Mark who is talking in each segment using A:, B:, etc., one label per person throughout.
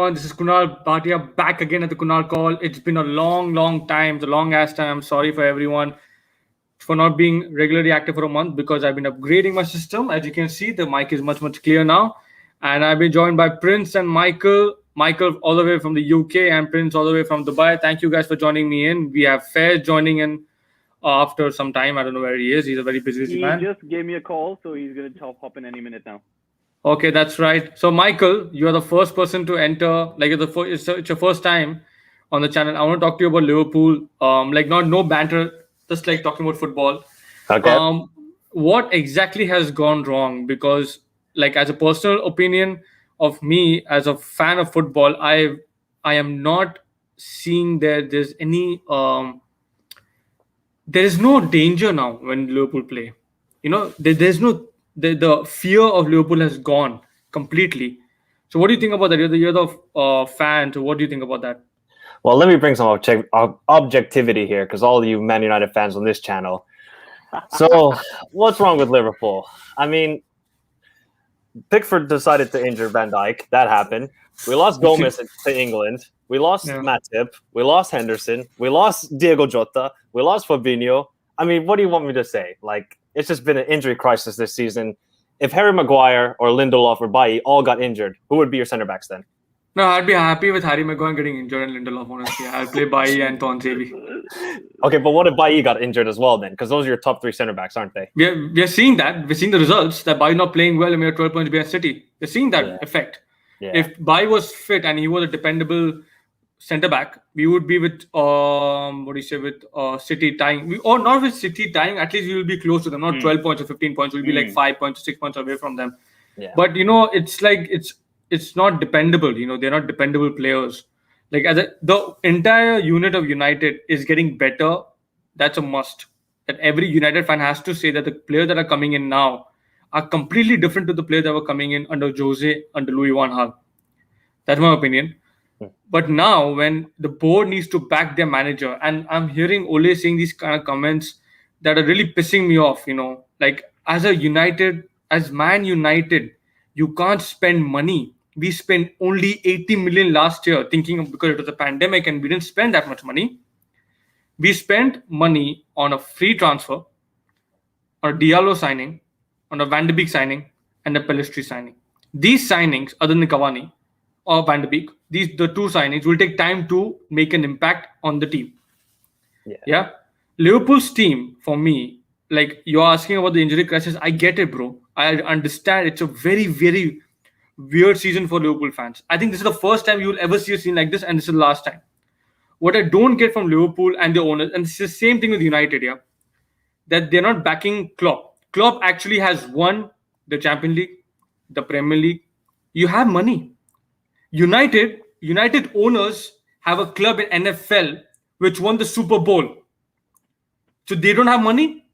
A: everyone. This is Kunal Bhatia back again at the Kunal Call. It's been a long time, the long ass time. I'm sorry for everyone for not being regularly active for a month because I've been upgrading my system. As you can see, the mic is much clear now. And I've been joined by Prince and Michael. Michael all the way from the UK and Prince all the way from Dubai. Thank you guys for joining me in. We have Fair joining in after some time. I don't know where he is. He's a very busy man.
B: He just gave me a call, so he's going to hop in any minute now.
A: Okay, that's right. So, Michael, you are the first person to enter. Like, it's your first time on the channel. I want to talk to you about Liverpool. No banter, just like talking about football.
C: Okay.
A: What exactly has gone wrong? Because, like, as a personal opinion of me, as a fan of football, I am not seeing there's any there is no danger now when Liverpool play. You know, there's no the fear of Liverpool has gone completely. So what do you think about that? You're the fan. So what do you think about that?
C: Well, let me bring some objectivity here, because all you Man United fans on this channel. So what's wrong with Liverpool? I mean, Pickford decided to injure Van Dijk. That happened. We lost Gomez to England. We lost Matip. We lost Henderson. We lost Diego Jota. We lost Fabinho. I mean, what do you want me to say? Like, it's just been an injury crisis this season. If Harry Maguire or Lindelof or Bailly all got injured, who would be your center backs then?
A: No, I'd be happy with Harry Maguire getting injured and Lindelof, honestly. I'll play Bailly and Tonsevi.
C: Okay, but what if Bailly got injured as well then? Because those are your top three center backs, aren't they?
A: We're seeing that. We're seeing the results that Bailly not playing well and we're 12 points behind City. We're seeing that effect.
C: Yeah.
A: If Bailly was fit and he was a dependable centre back, we would be with City tying. Or not with City tying, at least we will be close to them. Not 12 points or 15 points. We'll be like 5 points, 6 points away from them.
C: Yeah.
A: But it's like it's not dependable. They're not dependable players. Like the entire unit of United is getting better. That's a must. That every United fan has to say that the players that are coming in now are completely different to the players that were coming in under Jose, under Louis van Gaal. That's my opinion. But now, when the board needs to back their manager, and I'm hearing Ole saying these kind of comments that are really pissing me off, like as Man United, you can't spend money. We spent only 80 million last year, because it was a pandemic and we didn't spend that much money. We spent money on a free transfer, on a Diallo signing, on a Van de Beek signing, and a Pelistri signing. These signings, other than Cavani or Van de Beek, the two signings will take time to make an impact on the team. Yeah. Liverpool's team, for me, like you're asking about the injury crisis, I get it, bro. I understand. It's a very, very weird season for Liverpool fans. I think this is the first time you will ever see a scene like this, and this is the last time. What I don't get from Liverpool and the owners, and it's the same thing with United, that they're not backing Klopp. Klopp actually has won the Champions League, the Premier League. You have money. United owners have a club in NFL which won the Super Bowl. So they don't have money.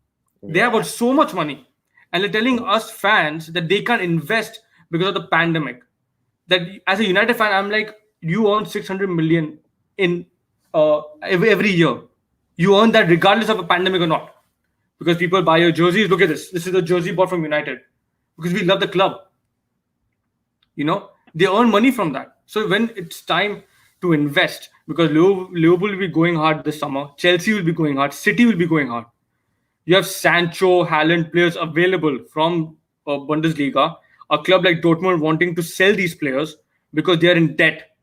A: They have got so much money. And they're telling us fans that they can't invest because of the pandemic. That as a United fan, I'm like, you earn 600 million in every year. You earn that regardless of a pandemic or not. Because people buy your jerseys. Look at this. This is a jersey bought from United. Because we love the club. They earn money from that. So when it's time to invest, because Liverpool will be going hard this summer, Chelsea will be going hard, City will be going hard. You have Sancho, Haaland players available from Bundesliga. A club like Dortmund wanting to sell these players because they are in debt.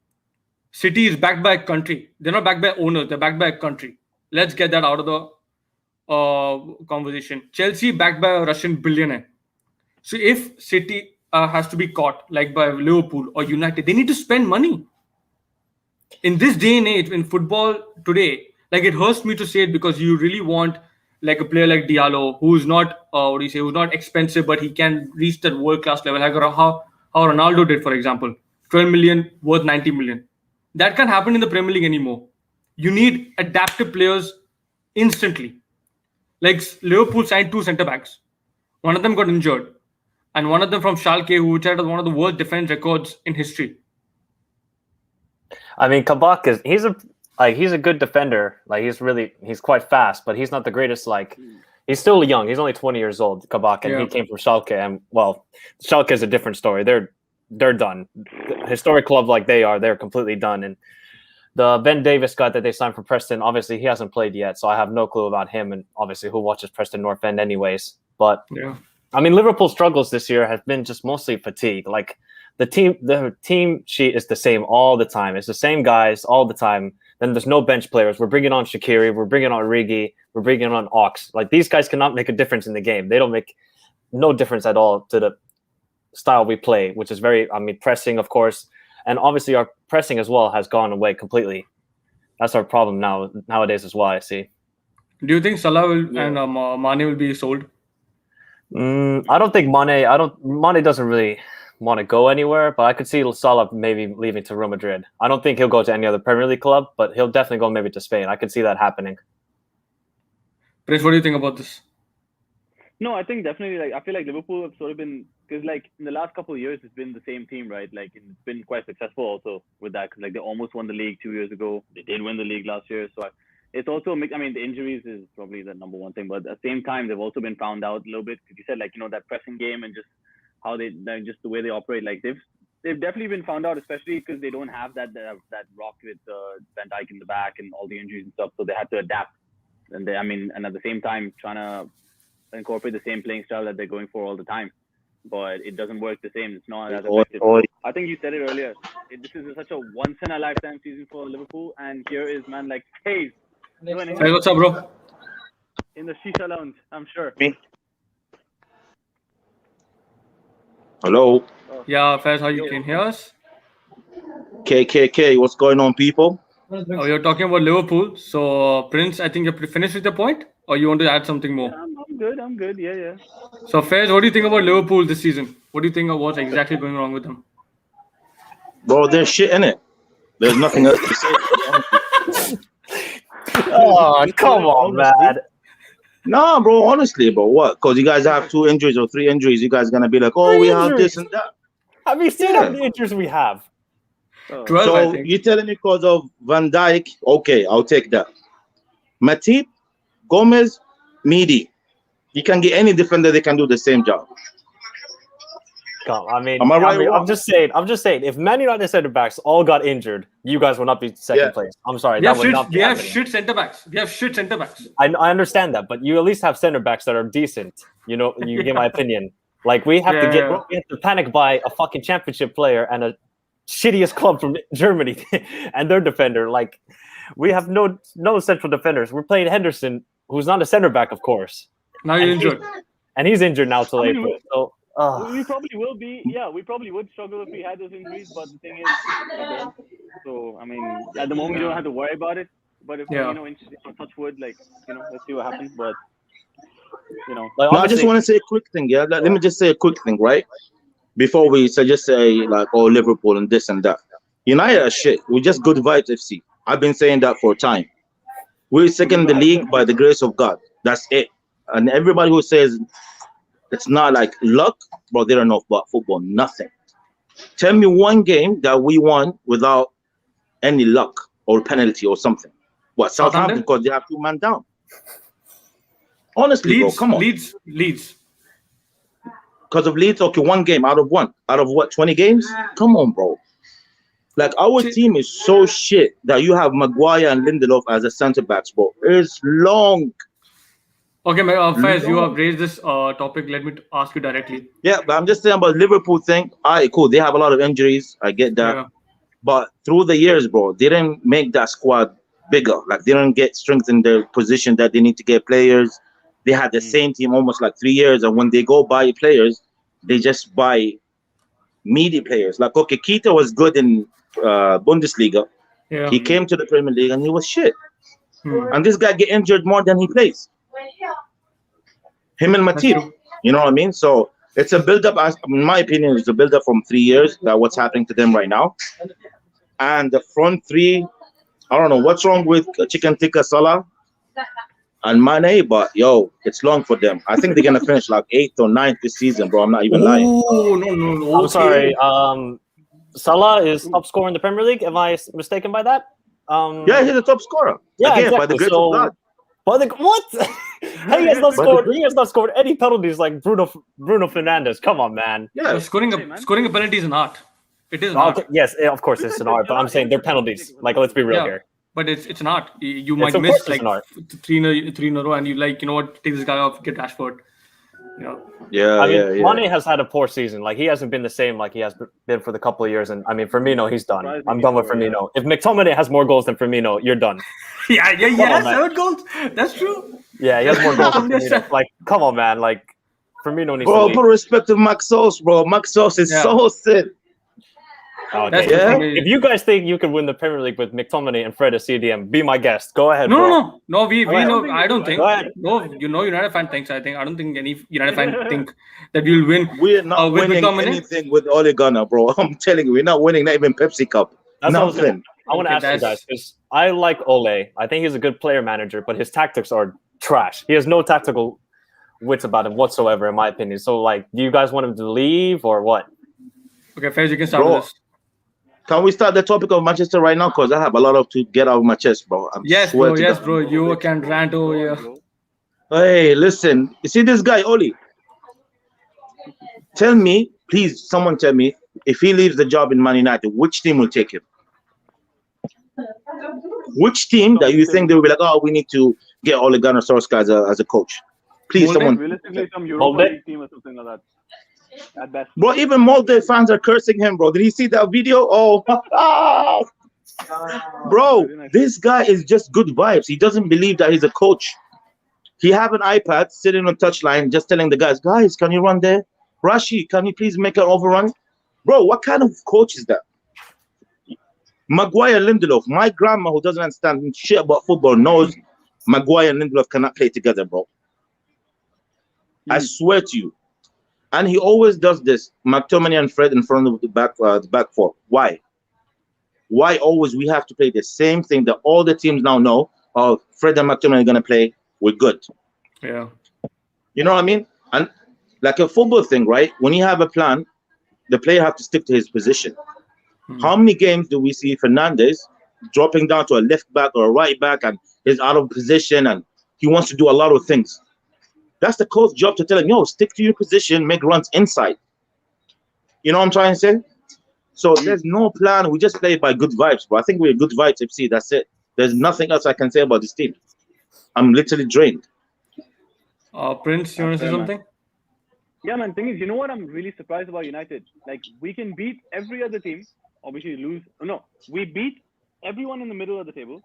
A: City is backed by a country. They're not backed by owners. They're backed by a country. Let's get that out of the conversation. Chelsea backed by a Russian billionaire. So if City has to be caught like by Liverpool or United, they need to spend money. In this day and age, in football today, like it hurts me to say it because you really want like a player like Diallo, who's not, who's not expensive, but he can reach that world-class level, like how Ronaldo did, for example. 12 million worth 90 million. That can't happen in the Premier League anymore. You need adaptive players instantly. Like Liverpool signed 2 centre-backs. One of them got injured. And one of them from Schalke, which had one of the worst defense records in history.
C: I mean, Kabak he's a good defender. Like he's quite fast, but he's not the greatest. Like he's still young. He's only 20 years old, Kabak, and he came from Schalke. And well, Schalke is a different story. They're they're done. The historic club like they are, they're completely done. And the Ben Davis guy that they signed from Preston, obviously he hasn't played yet, so I have no clue about him. And obviously, who watches Preston North End anyways? But
A: Yeah.
C: I mean, Liverpool's struggles this year have been just mostly fatigue. Like the team sheet is the same all the time. It's the same guys all the time. Then there's no bench players. We're bringing on Shaqiri. We're bringing on Origi. We're bringing on Ox. Like these guys cannot make a difference in the game. They don't make no difference at all to the style we play, which is very, I mean, pressing, of course. And obviously our pressing as well has gone away completely. That's our problem nowadays as well, I see.
A: Do you think Salah will and Mane will be sold?
C: I don't think Mane doesn't really want to go anywhere, but I could see Salah maybe leaving to Real Madrid. I don't think he'll go to any other Premier League club, but he'll definitely go maybe to Spain. I could see that happening.
A: Prince, what do you think about this?
B: No, I think definitely. Like, I feel like Liverpool have sort of been, because like in the last couple of years, it's been the same team, right? Like it's been quite successful also with that, because like they almost won the league 2 years ago. They did win the league last year, so it's also. I mean, the injuries is probably the number one thing, but at the same time, they've also been found out a little bit. Because you said like that pressing game and just how they just the way they operate. Like they've definitely been found out, especially because they don't have that rock with Van Dijk in the back and all the injuries and stuff. So they had to adapt, and and at the same time trying to incorporate the same playing style that they're going for all the time, but it doesn't work the same. It's not as effective. I think you said it earlier. This is such a once in a lifetime season for Liverpool, and here is man like Hayes.
A: Hey, what's up, bro?
B: In the Shisha lounge, I'm sure.
D: Me? Hello?
A: Yeah, Faiz, how you can hear us?
D: KKK, what's going on, people?
A: Oh, you're talking about Liverpool. So, Prince, I think you're finished with the point, or you want to add something more?
B: I'm good. Yeah.
A: So, Faiz, what do you think about Liverpool this season? What do you think of what's exactly going wrong with them?
D: Bro, there's shit in it. There's nothing else to say.
C: Oh, come on, man.
D: Nah, bro, honestly, bro, what? Because you guys have 2 injuries or 3 injuries, you guys going to be like, oh, we have this and that.
C: Have you seen how many injuries we have?
A: 12, I
D: So
A: think.
D: you're telling me because of Van Dijk? Okay, I'll take that. Matip, Gomez, Midi. You can get any defender, they can do the same job.
C: I mean,
D: Am I right or
C: I'm
D: wrong?
C: just saying, if Man United center backs all got injured, you guys will not be second place. I'm sorry,
A: We have
C: would not be
A: we have
C: happening.
A: shit centre backs.
C: I understand that, but you at least have center backs that are decent. You know, you get my opinion. Like we have to panic buy a fucking championship player and a shittiest club from Germany and their defender. Like we have no central defenders. We're playing Henderson, who's not a center back, of course.
A: Now you're injured.
C: And he's injured now till April. So
B: we probably will be. Yeah, we probably would struggle if we had those injuries. But the thing is, we don't. So I mean, at the moment, you don't have to worry about it. But if touch wood, like let's see what happens. But
C: like,
D: No, I just want to say a quick thing. Yeah, let me just say a quick thing, right? Before we just say like, oh, Liverpool and this and that. United are shit. We're just good vibes FC. I've been saying that for a time. We're second in the league by the grace of God. That's it. And everybody who says it's not like luck, bro, they don't know about football. Nothing. Tell me one game that we won without any luck or penalty or something. What, Southampton? Because they have 2 man down. Honestly,
A: Leeds,
D: bro, come on.
A: Leeds.
D: Because of Leeds, okay, 1 game out of what, 20 games? Come on, bro. Like, our team is so shit that you have Maguire and Lindelof as a centre backs, bro. It's long.
A: Okay, Faiz, you have raised this topic. Let me ask you directly.
D: Yeah, but I'm just saying about Liverpool thing. All right, cool. They have a lot of injuries. I get that.
A: Yeah.
D: But through the years, bro, they didn't make that squad bigger. Like, they didn't get strength in the position that they need to get players. They had the same team almost like 3 years. And when they go buy players, they just buy meaty players. Like, okay, Keita was good in Bundesliga.
A: Yeah.
D: He came to the Premier League and he was shit. And this guy get injured more than he plays. Him and Matip, you know what I mean? So it's a build-up. In my opinion, it's a build-up from 3 years that what's happening to them right now. And the front three, I don't know what's wrong with Chicken Tikka Salah and Mane, but yo, it's long for them. I think they're gonna finish like 8th or 9th this season, bro. I'm not even lying.
A: Oh no.
C: I'm sorry. Salah is top scorer in the Premier League. Am I mistaken by that?
D: Yeah, he's a top scorer.
C: Yeah,
D: again,
C: exactly.
D: by the grace of God.
C: What? He has not scored. He has not scored any penalties like Bruno Fernandes. Come on, man.
D: Yeah,
A: Scoring a penalty is an art. It is an art.
C: Okay, yes, of course it's an art, but I'm saying they're penalties. Like, let's be real
A: Yeah.
C: here.
A: But it's an art. You
C: Yes,
A: might
C: of
A: miss
C: course it's
A: like
C: an art.
A: three in a row, and you like, you know what, take this guy off, get Rashford. You know.
D: yeah,
C: I mean,
D: yeah, yeah.
C: Mane has had a poor season. Like, he hasn't been the same like he has been for the couple of years. And I mean, Firmino, he's done. I'm done with Firmino. If McTominay has more goals than Firmino, you're done.
A: Yeah,
C: on,
A: 7 goals. That's true.
C: Yeah, he has more goals than Firmino. Like, come on, man. Like, Firmino needs to
D: Bro,
C: leave.
D: put respect to Max Sauce, bro. Max Sauce is so sick.
C: Okay.
A: That's
D: Yeah.
C: If you guys think you could win the Premier League with McTominay and Fred as CDM, be my guest. Go ahead, bro.
A: No. We
C: ahead.
A: know. I don't think.
C: Go ahead.
A: No, United fan thinks. I don't think any United fan think that we'll win.
D: We're not
A: with
D: winning
A: McTominay.
D: anything with Ole Gunnar, bro. I'm telling you, we're not winning not even Pepsi Cup.
C: That's what I was gonna-
D: Nothing.
C: I want to
A: Okay,
C: ask you guys, because I like Ole. I think he's a good player manager, but his tactics are trash. He has no tactical wits about him whatsoever, in my opinion. So, like, do you guys want him to leave or what?
A: Okay, Faiz, you can start
D: Bro.
A: with this.
D: Can we start the topic of Manchester right now? Because I have a lot to get out of my chest, bro.
A: Yes,
D: swear
A: bro.
D: to
A: Yes,
D: God.
A: bro. You can rant over here.
D: Hey, listen. You see this guy, Oli? Tell me, please, someone tell me, if he leaves the job in Man United, which team will take him? Which team that you think they will be like, oh, we need to get Ole Gunnar Solskjaer as a coach? Please,
A: Molde?
D: someone.
B: Realistically, some Europa League team or something like that. At best.
D: Bro, even Molde fans are cursing him, bro. Did you see that video? Oh, bro, this guy is just good vibes. He doesn't believe that he's a coach. He have an iPad sitting on touchline, just telling the guys, can you run there? Rashi, can you please make an overrun? Bro, what kind of coach is that? Maguire, Lindelof. My grandma, who doesn't understand shit about football, knows Maguire and Lindelof cannot play together, bro. I swear to you. And he always does this. McTominay and Fred in front of the back four. Why? Why always we have to play the same thing that all the teams now know? Oh, Fred and McTominay are gonna play. We're good.
A: Yeah.
D: You know what I mean? And like a football thing, right? When you have a plan, the player have to stick to his position. How many games do we see Fernandes dropping down to a left back or a right back and he's out of position and he wants to do a lot of things? That's the coach's job to tell him, yo, stick to your position, make runs inside. You know what I'm trying to say? So there's no plan. We just play by good vibes, bro. I think we're good vibes FC. That's it. There's nothing else I can say about this team. I'm literally drained.
A: Prince, you want to say something?
B: Yeah, man. Thing is, you know what? I'm really surprised about United. Like, we can beat every other team. Obviously, lose. No, we beat everyone in the middle of the table.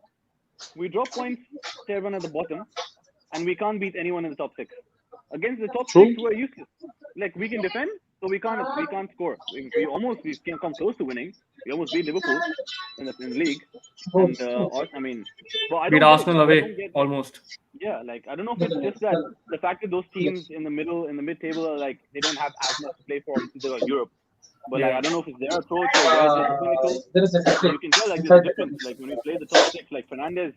B: We drop points to everyone at the bottom, and we can't beat anyone in the top 6. Against the top 6, we're useless. Like, we can defend, but we can't score. We can't come close to winning. We almost beat Liverpool in the league. And I mean, but I don't
A: Beat
B: get
A: Arsenal
B: it. I
A: away
B: don't get-
A: almost.
B: Yeah, like, I don't know if it's just that the fact that those teams in the mid-table are like, they don't have as much to play for because they're like Europe. But like, I don't know if it's their approach or their technical. You can tell like there's a difference. Like when we play the top 6, like Fernandes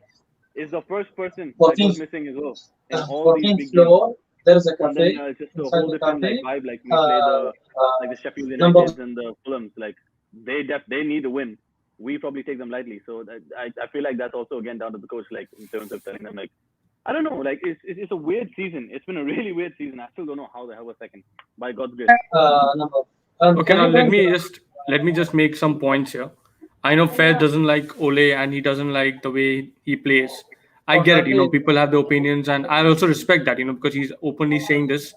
B: is the first person that was missing as well in all these big games.
E: There is a
B: And
E: cafe.
B: then it's just a whole different like vibe. Like we play the Sheffield United and the Fulhams. Like they need a win. We probably take them lightly. So I feel like that's also again down to the coach. Like in terms of telling them like, I don't know. Like it's a weird season. It's been a really weird season. I still don't know how the hell we're second. By God's grace.
A: Okay, now let me just make some points here. I know Fez doesn't like Ole and he doesn't like the way he plays. I get it, people have their opinions, and I also respect that, because he's openly saying this,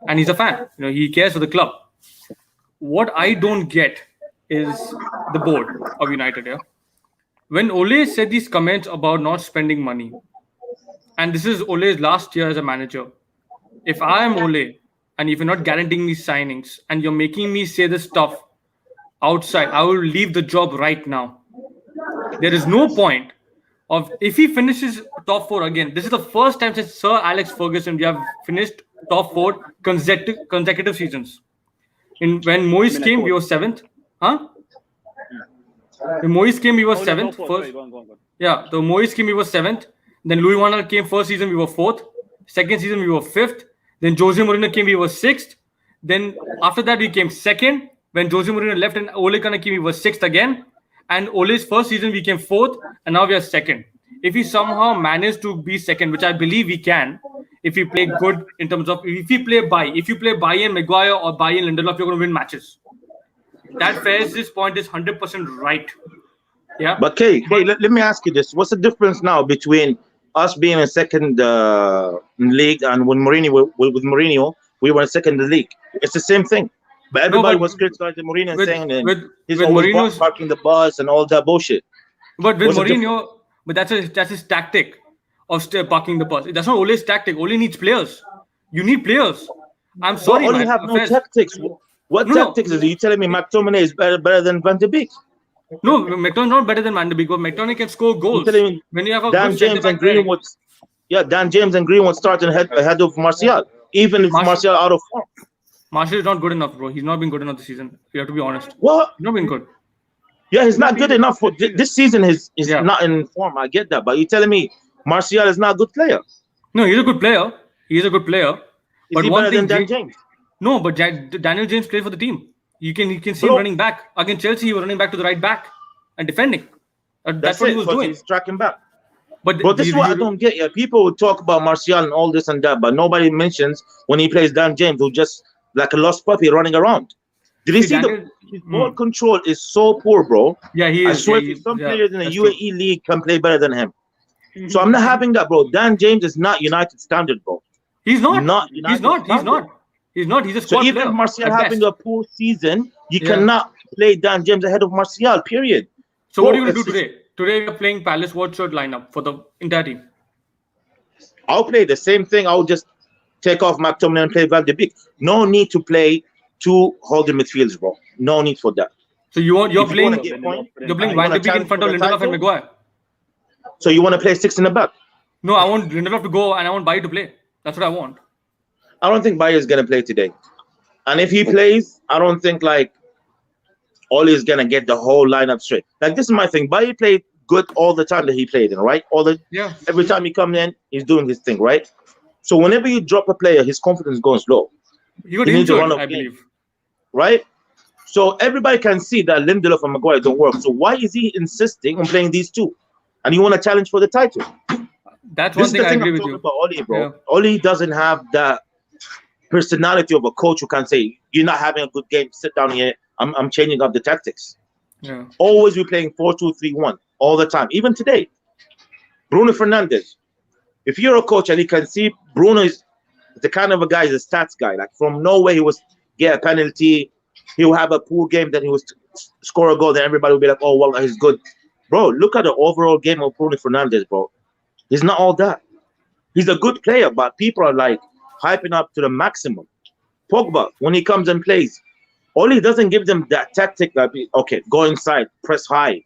A: and he's a fan. He cares for the club. What I don't get is the board of United here. When Ole said these comments about not spending money, and this is Ole's last year as a manager, if I am Ole, and if you're not guaranteeing me signings, and you're making me say this stuff outside, I will leave the job right now. There is no point of, if he finishes top 4 again, this is the first time since Sir Alex Ferguson we have finished top 4 consecutive seasons. When Moyes came, we were 7th. Huh? When Moyes came, we were 7th. First. Yeah, the Moyes came, we were 7th. Then Louis van Gaal came first season, we were 4th. Second season, we were 5th. Then Jose Mourinho came, we were 6th. Then after that, we came 2nd. When Jose Mourinho left and Ole Gunnar came, we were 6th again. And Ole's first season, we came 4th. And now we are 2nd. If we somehow manage to be 2nd, which I believe we can, if you play good in terms of if you play Bailly and Maguire or Bailly and Lindelof, you're going to win matches. That Fairs' point is 100% right. Yeah.
D: But let me ask you this: what's the difference now between us being in second league and when Mourinho with Mourinho we were in second league? It's the same thing. But everybody was criticizing Mourinho and saying he's always parking the bus and all that bullshit.
A: But with Mourinho, but that's his tactic of still parking the bus. That's not Ole's tactic. Ole needs players. You need players. I'm sorry,
D: Ole have no tactics. What tactics is it? You telling me McTominay is better than Van de Beek?
A: No, McTominay not better than Van de Beek, but McTominay can score goals. When you have a
D: Dan James and Greenwood, Dan James and Greenwood starting ahead of Martial, even if Martial out of form.
A: Martial is not good enough, bro. He's not been good enough this season. You have to be honest.
D: What?
A: He's not been good.
D: Yeah, he's not good enough for this season. He's not in form. I get that, but you're telling me Martial is not a good player?
A: No, he's a good player. He's a good player.
D: Is he better than Dan James?
A: No, but Daniel James plays for the team. You can see him running back against Chelsea. He was running back to the right back and defending. That's what he was doing.
D: He's tracking back. But this is what I don't get. Yeah, people would talk about Martial and all this and that, but nobody mentions when he plays Dan James, who just like a lost puppy running around. Did you see his ball control is so poor, bro?
A: Yeah, he is.
D: I swear, some players in the UAE league can play better than him. So I'm not having that, bro. Dan James is not United standard, bro.
A: He's not. He's not. He's a squad player.
D: So even Martial having a poor season, you cannot play Dan James ahead of Martial, period.
A: So what are you going to do today? Today we're playing Palace. What's your lineup for the entire team?
D: I'll play the same thing. I'll just take off McTominay and play Van de Beek. No need to play two holding midfielders, bro. No need for that.
A: So you're playing Van de Beek in front of Lindelof and Maguire.
D: So you want to play 6 in the back?
A: No, I want Lindelof to go and I want Bailly to play. That's what I want.
D: I don't think Bailly is gonna play today. And if he plays, I don't think like Ole is gonna get the whole lineup straight. Like this is my thing. Bailly played good all the time that he played in, right? Every time he comes in, he's doing his thing, right? So whenever you drop a player, his confidence goes low.
A: He got injured, I believe.
D: Right? So everybody can see that Lindelof and Maguire don't work. So why is he insisting on playing these two? And you want to challenge for the title?
A: That's one thing I agree with you.
D: About Ole, bro. Yeah. Ole doesn't have that personality of a coach who can say, "You're not having a good game. Sit down here. I'm changing up the tactics."
A: Yeah.
D: Always be playing 4-2-3-1 all the time. Even today, Bruno Fernandes. If you're a coach and you can see Bruno is the kind of a guy, he's a stats guy. Like from nowhere, he was get a penalty. He'll have a poor game, then he will score a goal. Then everybody will be like, "Oh, well, he's good." Bro, look at the overall game of Bruno Fernandes, bro. He's not all that. He's a good player, but people are like hyping up to the maximum. Pogba, when he comes and plays, Ole doesn't give them that tactic like, okay, go inside, press high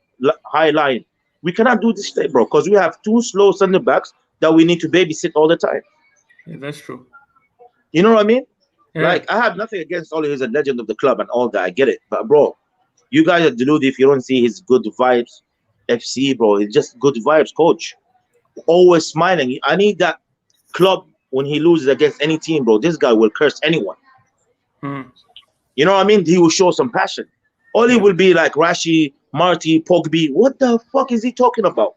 D: line. We cannot do this today, bro, because we have two slow center backs that we need to babysit all the time.
A: Yeah, that's true.
D: You know what I mean?
A: Yeah.
D: Like, I have nothing against Ole. He's a legend of the club and all that. I get it. But, bro, you guys are deluded if you don't see his good vibes. FC, bro, it's just good vibes, coach. Always smiling. I need that club when he loses against any team, bro. This guy will curse anyone. You know what I mean? He will show some passion. Ole will be like Rashi, Marty, Pogba. What the fuck is he talking about?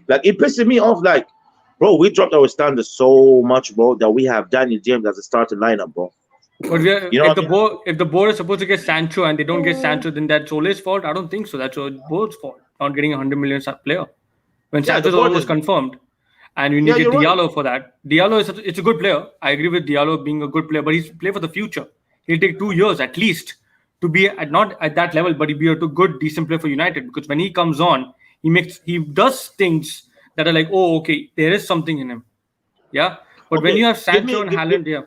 D: Like, it pisses me off. Like, bro, we dropped our standards so much, bro, that we have Daniel James as a starting lineup, bro.
A: But if the board is supposed to get Sancho and they don't get Sancho, then that's Ole's fault? I don't think so. That's the board's fault. Not getting a 100 million player. When Sancho is almost confirmed. And you need to get Diallo for that. Diallo it's a good player. I agree with Diallo being a good player, but he's play for the future. He'll take 2 years at least to be not at that level, but he'll be a good, decent player for United. Because when he comes on, he does things that are like, oh, okay, there is something in him. Yeah. But when you have Sancho and Haaland,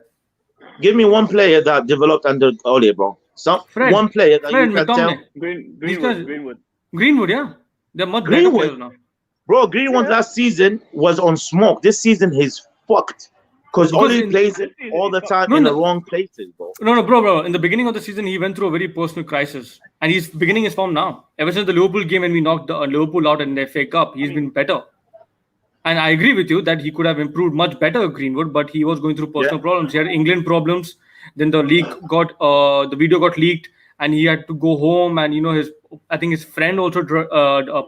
D: give me one player that developed under Ole, bro. One player that you can tell.
A: Greenwood, yeah. They're much better players now.
D: Bro, Greenwood last season was on smoke. This season he's fucked. Because Ole plays it all the time in the wrong places, bro.
A: No, bro. In the beginning of the season, he went through a very personal crisis. And he's beginning his form now. Ever since the Liverpool game when we knocked Liverpool out in their FA Cup, he's been better. And I agree with you that he could have improved much better, Greenwood, but he was going through personal problems. He had England problems. Then the league the video got leaked and he had to go home. And, I think his friend also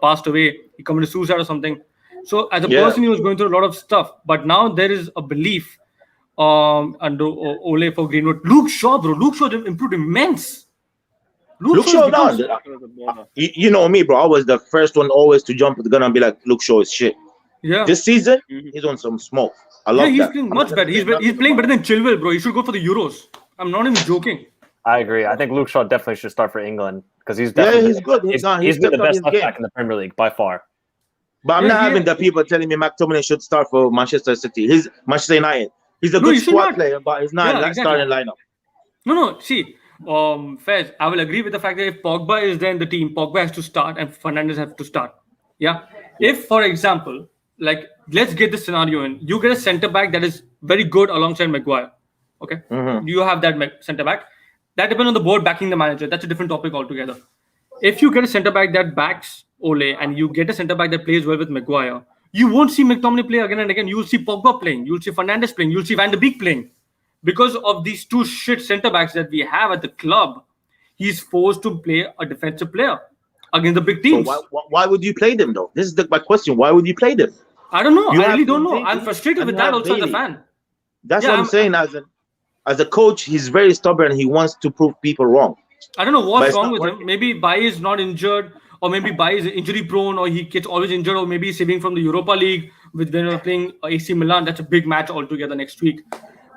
A: passed away. He committed suicide or something. So as a person, he was going through a lot of stuff. But now there is a belief under Ole for Greenwood. Luke Shaw, bro. Luke Shaw improved immense.
D: Luke Shaw down. You know me, bro. I was the first one always to jump the gun and be like, Luke Shaw is shit.
A: Yeah.
D: This season, he's on some smoke. I love that.
A: He's playing much better. He's playing better than Chilwell, bro. He should go for the Euros. I'm not even joking.
C: I agree. I think Luke Shaw definitely should start for England because he's
D: he's good.
C: He's been the best left back in the Premier League by far.
D: But I'm not having the people telling me McTominay should start for Manchester City. He's Manchester United. He's a good squad player, but he's not starting lineup.
A: No. See, Fez, I will agree with the fact that if Pogba is there in the team, Pogba has to start and Fernandes has to start. Yeah. If, for example, like let's get this scenario in, you get a centre back that is very good alongside Maguire. Okay, you have that centre back. That depends on the board backing the manager. That's a different topic altogether. If you get a centre back that backs Ole and you get a centre back that plays well with Maguire, you won't see McTominay play again and again. You will see Pogba playing. You will see Fernandes playing. You will see Van de Beek playing. Because of these two shit centre backs that we have at the club, he's forced to play a defensive player against the big teams.
D: So why would you play them though? This is my question. Why would you play them?
A: I don't know. I really don't know. I'm frustrated with that also as a fan.
D: That's what I'm saying. As a coach, he's very stubborn. He wants to prove people wrong.
A: I don't know what's wrong with him. Maybe Bailly is not injured, or maybe Bailly is injury prone, or he gets always injured, or maybe he's saving from the Europa League when we're playing AC Milan. That's a big match altogether next week.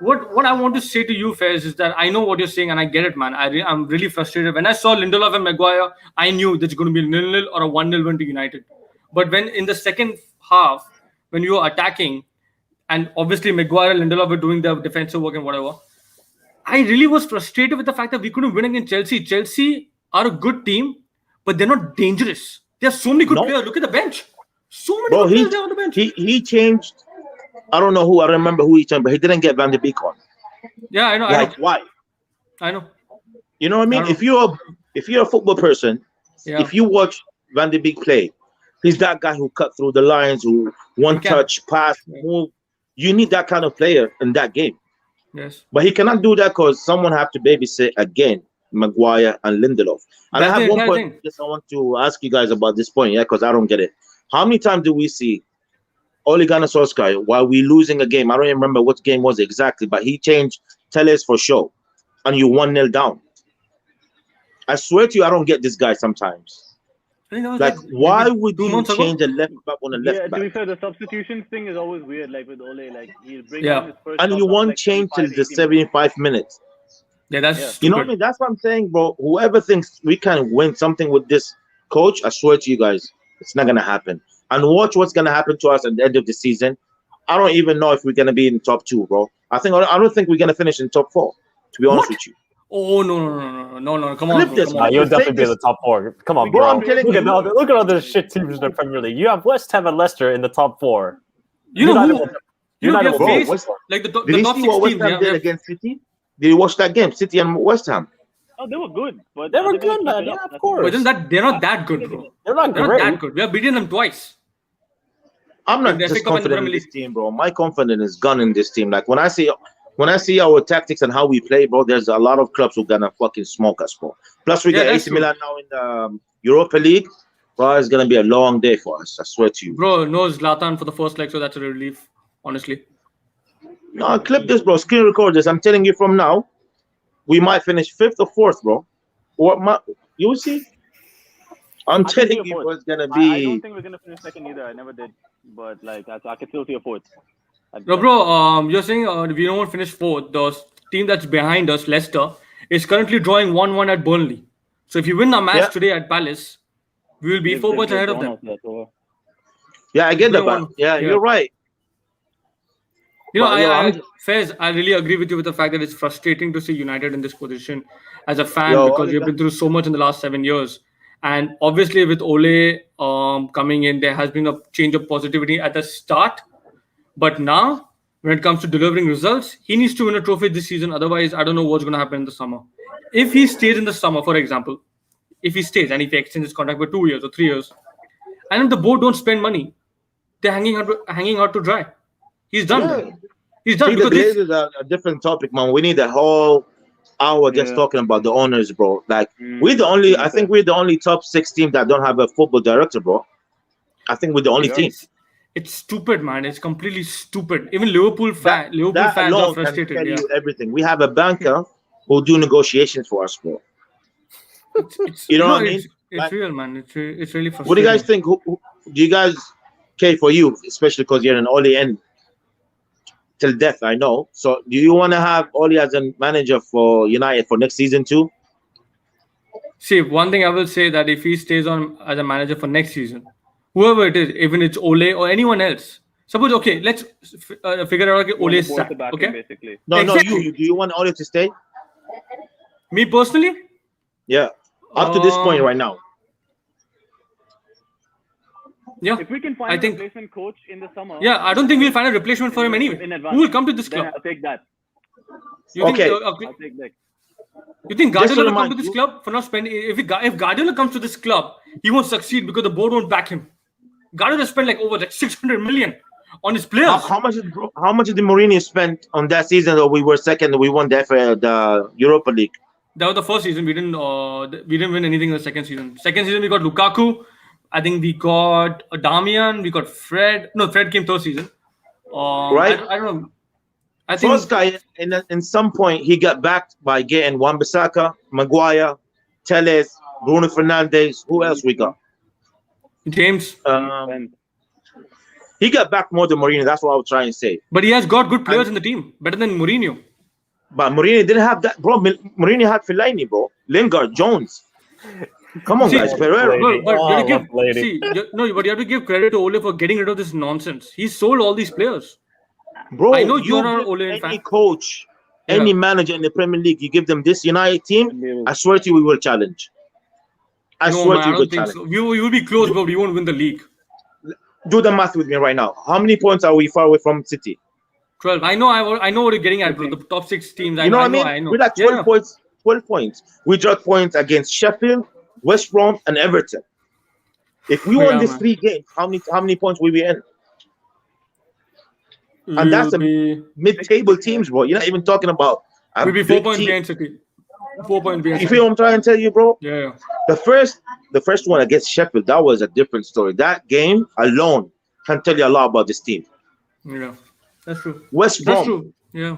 A: What I want to say to you, Faiz, is that I know what you're saying and I get it, man. I'm really frustrated. When I saw Lindelof and Maguire, I knew there's going to be a 0-0 or a 1-0 win to United. But when in the second half, when you were attacking, and obviously Maguire and Lindelof were doing the defensive work and whatever, I really was frustrated with the fact that we couldn't win against Chelsea. Chelsea are a good team, but they're not dangerous. There are so many good players. Look at the bench. So many good players there on the bench.
D: He changed. I don't know who. I remember who he changed, but he didn't get Van de Beek on.
A: Yeah, I know.
D: Why?
A: I know.
D: You know what I mean? If you're a football person, if you watch Van de Beek play, he's that guy who cut through the lines, who touch, pass, move. You need that kind of player in that game.
A: Yes. But
D: he cannot do that because someone have to babysit again Maguire and Lindelof. And I have one point. I want to ask you guys about this point, because I don't get it. How many times do we see Ole Gunnar Solskjaer while we losing a game? I don't even remember what game was exactly, but he changed Telles for show, and you 1-0 down. I swear to you, I don't get this guy sometimes. Like, why would you change a left back on a left back?
B: To be fair, the substitutions thing is always weird. Like with Ole, like he'll bring on his first.
D: And you won't change till the 75 minutes.
A: Yeah, that's
D: you know what I mean. That's what I'm saying, bro. Whoever thinks we can win something with this coach, I swear to you guys, it's not gonna happen. And watch what's gonna happen to us at the end of the season. I don't even know if we're gonna be in top 2, bro. I don't think we're gonna finish in top 4. To be honest with you.
A: Oh no! Come on, bro.
C: You'll definitely be in the top 4. Come on, bro. Look at all the shit teams in the Premier League. You have West Ham and Leicester in the top 4.
A: You know who? Did you see
D: what West Ham did against City? Did you watch that game, City and West Ham?
B: Oh, they were good, but
C: they were good, man. Yeah, of course.
A: But they're not that good, bro.
C: They're not
A: that good. We have beaten them twice.
D: I'm not just confident in this team, bro. My confidence is gone in this team. Like when I see our tactics and how we play, bro, there's a lot of clubs who are gonna fucking smoke us, bro. Plus, we get AC Milan now in the Europa League. Bro, it's gonna be a long day for us. I swear to you.
A: Bro, no Zlatan for the first leg, so that's a relief, honestly.
D: No, clip this, bro. Screen record this. I'm telling you from now, we might finish 5th or 4th, bro. You will see. I'm telling you, it's gonna be.
B: I don't think we're gonna finish 2nd either. I never did, but like I can still see a 4th.
A: No, bro. You're saying we don't finish 4th. The team that's behind us, Leicester, is currently drawing 1-1 at Burnley. So if you win our match today at Palace, we will be 4 points ahead of them.
D: Yeah, I get that, but you're right.
A: You know, Faiz, I really agree with you with the fact that it's frustrating to see United in this position as a fan because we've been through so much in the last 7 years. And obviously with Ole coming in, there has been a change of positivity at the start. But now, when it comes to delivering results, he needs to win a trophy this season. Otherwise, I don't know what's going to happen in the summer. If he stays in the summer, for example, if he stays and if he extends his contract for 2 years or 3 years, and if the board don't spend money, they're hanging out to dry. He's done.
D: Yeah.
A: He's done.
D: The Glazers are a different topic, man. We need a whole hour just talking about the owners, bro. Like I think we're the only top 6 team that don't have a football director, bro. I think we're the only team.
A: It's stupid, man. It's completely stupid. Even Liverpool
D: That
A: fans are
D: alone can
A: frustrated.
D: tell
A: Yeah.
D: you everything. We have a banker who do negotiations for us, bro.
A: It's
D: You know
A: no,
D: what I mean?
A: it's
D: Like,
A: real, man. It's really
D: what do you guys
A: frustrating.
D: think? Do you guys care for you, especially because you're an Ole end till death? I know. So, do you want to have Ole as a manager for United for next season too?
A: See, one thing I will say that if he stays on as a manager for next season, whoever it is, even it's Ole or anyone else, suppose okay, let's figure out okay,
B: You want
A: Ole
B: the
A: is
B: board to
A: sacked.
B: back him,
A: Okay,
B: basically.
D: No,
A: exactly.
D: Do you want Ole to stay?
A: Me personally,
D: Yeah. Up to this point
A: um,
D: right now.
A: yeah,
B: If we can
A: I
B: find a
A: think
B: replacement coach in the summer,
A: yeah, I don't think we'll find a replacement for him anyway.
B: in
A: Who
B: advance,
A: will come to this
B: then
A: club?
B: I'll take that.
A: You think?
D: Okay.
B: I'll take that.
A: You think
D: Just to
A: Guardiola will come
D: remind
A: to this
D: you-
A: club for not spending? If Guardiola comes to this club, he won't succeed because the board won't back him. Guardiola spent like over like 600 million on his players.
D: How much did Mourinho spend on that season that we were second and we won the Europa League?
A: That was the first season. We didn't win anything in the second season. Second season we got Lukaku. I think we got Damian. We got Fred. No, Fred came third season.
D: Right?
A: I don't know. I think
D: First guy in some point he got backed by getting Wan-Bissaka, Maguire, Telles, Bruno Fernandes. Who else we got?
A: James.
B: And
D: He got back more than Mourinho. That's what I was trying to say.
A: But he has got good players in the team, better than Mourinho.
D: But Mourinho didn't have that, bro. Mourinho had Fellaini, bro. Lingard, Jones. Come on,
A: See,
D: guys. Pereira.
A: But you have to
C: love Lady.
A: see, but you have to give credit to Ole for getting rid of this nonsense. He sold all these players.
D: Bro,
A: I know
D: you
A: you're not an
D: give
A: Ole
D: any
A: fan.
D: coach,
A: Yeah.
D: any manager in the Premier League, you give them this United team, I swear to you, we will challenge. I
A: No,
D: swear
A: man,
D: to
A: I
D: you, we'll
A: don't think
D: challenge.
A: so. We will be close, but we won't win the league.
D: Do the math with me right now. How many points are we far away from City?
A: 12. I know what you're getting at, bro. The top 6 teams.
D: You know what I mean?
A: I know.
D: We're like 12
A: Yeah.
D: points. 12 points. We dropped points against Sheffield, West Brom, and Everton. If we won
A: Yeah,
D: these
A: man.
D: 3 games, how many points will we end? And that's
A: We'll
D: a
A: be
D: mid-table teams, bro. You're not even talking about a
A: we'll be 4
D: big
A: points
D: team.
A: behind City. 4 points behind
D: You
A: City.
D: feel what I'm trying to tell you, bro?
A: Yeah.
D: The first one against Sheffield, that was a different story. That game alone can tell you a lot about this team.
A: Yeah. That's true.
D: West
A: That's
D: Brom,
A: true. Yeah.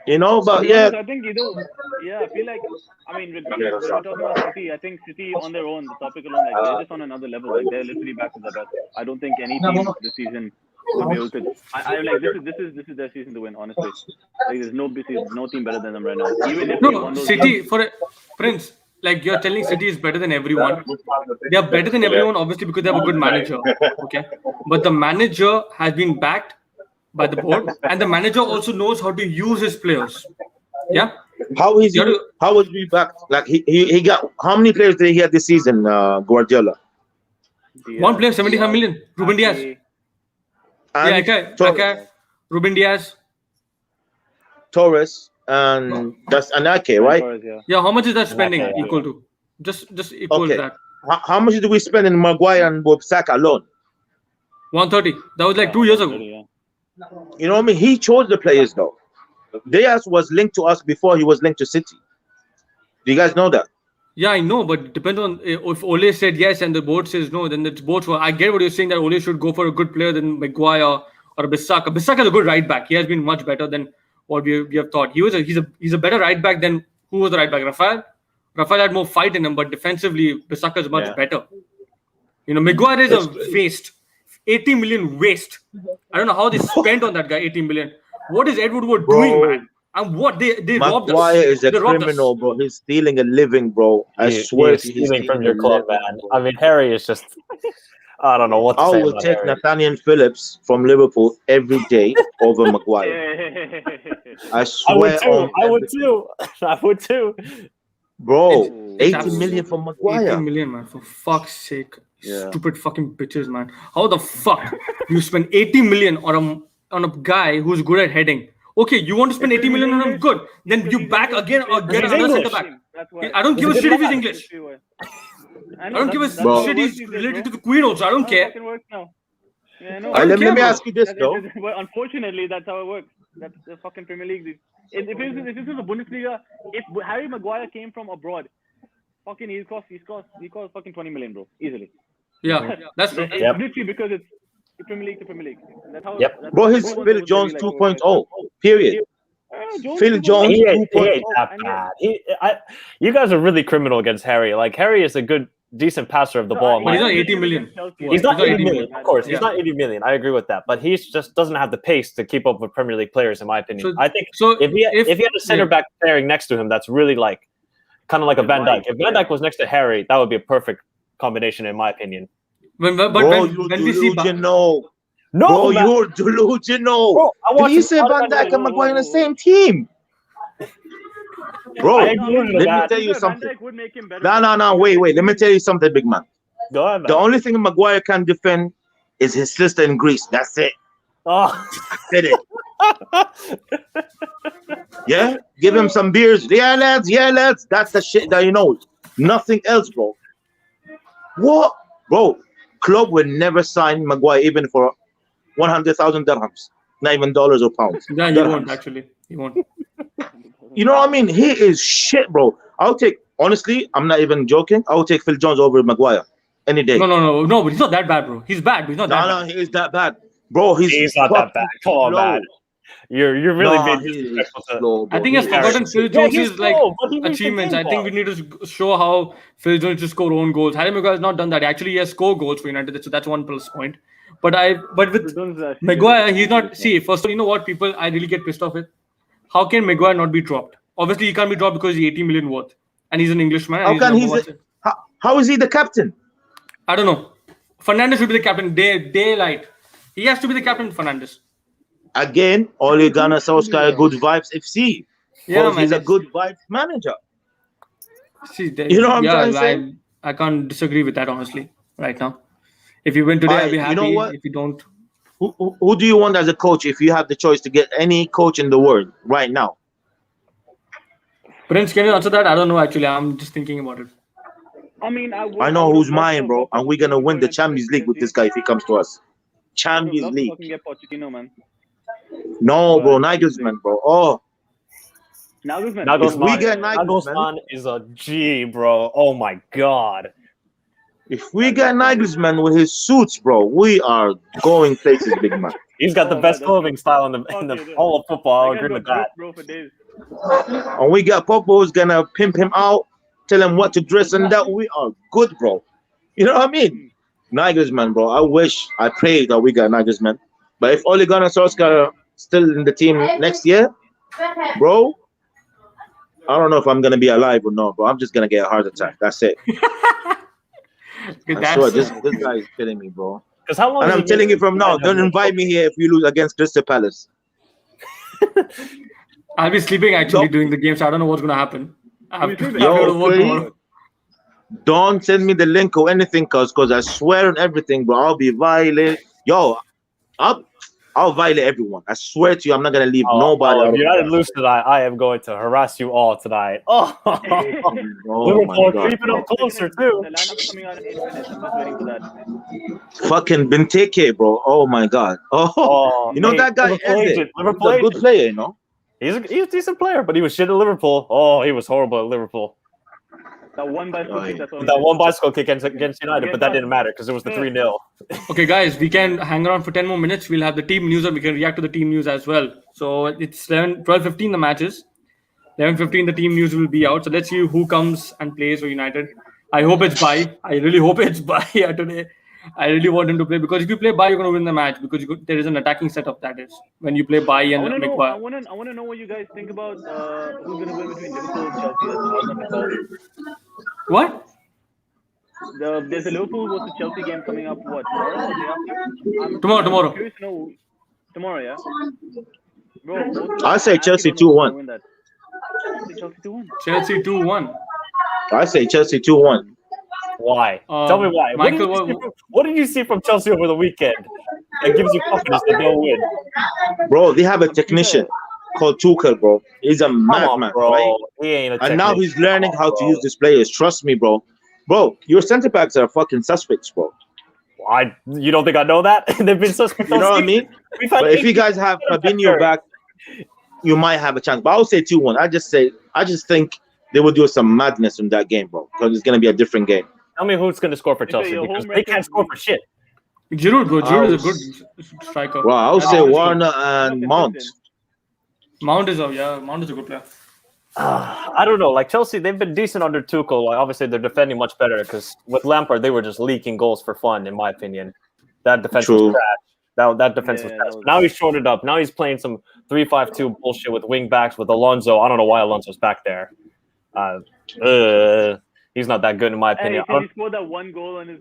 D: you know, but
B: to be
D: yeah,
B: honest, I think I feel like, I mean, when we're talking about City, I think City on their own, the topic alone, like they're just on another level. Like they're literally back to the best. I don't think any team this season will be able to. I like this is their season to win. Honestly, like there's no team better than them right now. Even if they won
A: No,
B: those
A: City
B: games,
A: for Prince. Like you're telling City is better than everyone. They are better than everyone, obviously, because they have a good manager. Okay, but the manager has been backed by the board, and the manager also knows how to use his players. Yeah.
D: how is
A: You
D: he?
A: have to-
D: How was he back? Like he got how many players did he have this season? Guardiola
A: One player, 75 million. Ruben Diaz. Yeah,
D: and
A: Ake, Ruben Diaz.
D: Torres and that's Anake, right?
A: Yeah, how much is that spending
C: Okay, yeah.
A: equal to? Just equal
D: Okay.
A: that.
D: How much did we spend in Maguire and Saka alone?
A: 130. That was like 2 years ago.
B: Yeah.
D: You know what I mean? He chose the players though. Diaz was linked to us before he was linked to City. Do you guys know that?
A: Yeah, I know, but it depends on if Ole said yes and the board says no, then it's both. I get what you're saying that Ole should go for a good player than Maguire or Bissaka. Bissaka is a good right back. He has been much better than what we have thought. He's a better right back than who was the right back? Rafael. Rafael had more fight in him, but defensively Bissaka is much better. You know, Maguire is a waste. 80 million waste. I don't know how they spent on that guy 80 million. What is Edward Wood doing, man? And what they robbed us.
D: Maguire is a
A: They robbed us.
D: criminal, bro. He's stealing a living, bro. I
C: He
D: swear
C: is
D: to you, he's
C: stealing from
D: stealing
C: your
D: a
C: club,
D: living,
C: man.
D: bro.
C: I mean, Harry is just. I don't know what to
D: I
C: say
D: will
C: about
D: take
C: Harry.
D: Nathaniel Phillips from Liverpool every day over Maguire. I
C: I
D: swear
C: would too.
D: on
C: I would
D: everything.
C: too. I would too.
D: Bro,
A: It's
D: 80 million for
A: 80
D: Maguire.
A: million, man. For fuck's sake.
B: Yeah.
A: Stupid fucking bitches, man. How the fuck you spend 80 million on a guy who's good at heading? Okay, you want to spend 80 million on him? Good. Then you back again or get
C: He's
A: another
C: English.
A: centre back.
B: That's why.
A: I don't give a
C: He's a
A: shit
C: good
A: if he's
C: lad.
A: English.
B: I
A: I don't give a
D: Bro.
A: shit he's related to the Queen also. I don't care.
B: Fucking works now. Yeah, I know.
A: I don't
D: Let
A: care,
D: me
A: bro.
D: ask you this, though.
B: Well, unfortunately, that's how it works. That's the fucking Premier League. If this is the Bundesliga, if Harry Maguire came from abroad, fucking he cost fucking 20 million, bro, easily.
A: Yeah, that's true.
B: It's literally because it's Premier League to Premier League. That's how.
C: Yep.
B: That's
D: Bro,
B: how
D: his
B: everyone
D: Phil
B: was
D: Jones
B: very, like,
D: 2.0. Period. Phil Jones
C: He ain't
D: 2.0.
C: that bad. You guys are really criminal against Harry. Like Harry is a decent passer of the ball.
A: But he's not 80 million.
C: He's not 80 million, of course.
A: Yeah.
C: He's not 80 million. I agree with that. But he just doesn't have the pace to keep up with Premier League players, in my opinion. I think if he had a center back pairing next to him, that's really like kind of like a Van Dijk. If Van Dijk was next to Harry, that would be a perfect combination, in my opinion.
A: When
D: Bro,
A: we see
D: delusional.
C: No,
D: Bro, you're delusional.
C: Bro,
D: Did you say Van Dijk and Maguire in the same team? Bro, let me tell you something. No, wait. Let me tell you something, big man.
C: Go ahead, man.
D: The only thing Maguire can defend is his sister in Greece. That's it.
C: Oh.
D: I said it. Yeah? Give him some beers. Yeah, lads. That's the shit that you know. Nothing else, bro. What? Bro, club will never sign Maguire even for 100,000 dirhams. Not even dollars or pounds.
A: Yeah, he won't, actually. He won't.
D: You know what I mean? He is shit, bro. Honestly, I'm not even joking. I'll take Phil Jones over Maguire any day.
A: No, but he's not that bad, bro. He's bad, but he's not that bad.
D: No, he is that bad. Bro, he's
C: not that bad. Come on, man. You're really being disrespectful.
A: I think he's forgotten Phil Jones' achievements. I think we need to show how Phil Jones just score own goals. Harry Maguire has not done that. Actually, he has scored goals for United, so that's 1 plus point. But with Maguire, he's not. See, first of all, you know what people I really get pissed off with? How can Maguire not be dropped? Obviously, he can't be dropped because he's 80 million worth, and he's an Englishman.
D: How is he the captain?
A: I don't know. Fernandes should be the captain. Daylight. He has to be the captain, Fernandes.
D: Again, Ole Gunnar Solskjaer, good vibes FC.
A: Yeah, man,
D: he's a good vibes manager.
A: See,
D: you know what I'm trying to say?
A: I can't disagree with that, honestly, right now. If you win today, I'll be happy.
D: You know what?
A: If you don't...
D: Who do you want as a coach if you have the choice to get any coach in the world right now?
A: Prince, can you answer that? I don't know, actually. I'm just thinking about it.
D: I know who's mine, bro. And we're going to win the Champions League with this guy if he comes to us. Champions League. No, bro. Nagelsmann, bro. Oh.
C: Nagelsmann is a G, bro. Oh, my God.
D: If we get Nagelsmann with his suits, bro, we are going places, big man.
C: He's got the best clothing style in the whole of football. I'll agree with that.
D: And we got Popo who's going to pimp him out, tell him what to dress and that. We are good, bro. You know what I mean? Nagelsmann, bro. I pray that we got Nagelsmann. But if Ole Gunnar Solskjaer still in the team next year, bro, I don't know if I'm going to be alive or not, bro. I'm just going to get a heart attack. That's it. I swear, this guy is kidding me, bro. And I'm telling you from now, don't invite me here if you lose against Crystal Palace.
A: I'll be sleeping actually during the game, so I don't know what's going to happen.
D: Don't send me the link or anything, cause I swear on everything, bro. I'll be violent. Yo, I'll violate everyone. I swear to you, I'm not gonna leave nobody.
C: If United lose tonight, I am going to harass you all tonight. Oh, Liverpool creeping up closer too.
D: Fucking Benteke, bro. Oh my God. You know that guy? Liverpool, a good player, you know.
C: He's a decent player, but he was shit at Liverpool. Oh, he was horrible at Liverpool.
B: That one
C: bicycle kick against United, but that didn't matter because it was the 3-0.
A: Okay, guys, we can hang around for 10 more minutes. We'll have the team news and we can react to the team news as well. So it's 12:15 the matches. 11:15 the team news will be out. So let's see who comes and plays for United. I hope it's Bai. I really hope it's Bai today. I really want him to play because if you play Bai, you're going to win the match because there is an attacking setup that is when you play Bai and Maguire.
B: I want to know what you guys think about who's going to win between Liverpool and Chelsea.
A: What?
B: There's a Liverpool versus Chelsea game coming up. What, tomorrow or the day after?
A: Tomorrow.
B: I'm curious to know. Tomorrow, yeah. Bro,
D: I say Chelsea 2-1.
A: Chelsea 2-1.
D: I say Chelsea 2-1.
C: Why? Tell me why.
A: Michael,
C: what did you see from Chelsea over the weekend that gives you confidence that they'll win?
D: Bro, they have a technician called Tuchel, bro. He's a madman, right?
C: He ain't a technician.
D: And now he's learning how to use these players. Trust me, bro. Bro, your centre backs are fucking suspects, bro.
C: You don't think I know that? They've been suspects.
D: You know what I mean? But if you guys have Fabinho back, you might have a chance. But I'll say 2-1. I just think they will do some madness in that game, bro. Because it's gonna be a different game.
C: Tell me who's going to score for Chelsea
B: your
C: because
B: home
C: they can't
B: record,
C: score for shit.
A: Giroud, bro. Giroud is a good striker.
D: Bro, I would say
A: That's
D: Warner and Mount.
A: Mount is a good player.
C: I don't know. Like Chelsea, they've been decent under Tuchel. Like, obviously, they're defending much better because with Lampard, they were just leaking goals for fun, in my opinion. That defense was trash. That defense was trash. Now he's shorted up. Now he's playing some 3-5-2 bullshit with wing backs with Alonso. I don't know why Alonso's back there. He's not that good in my opinion.
B: He scored that one goal on his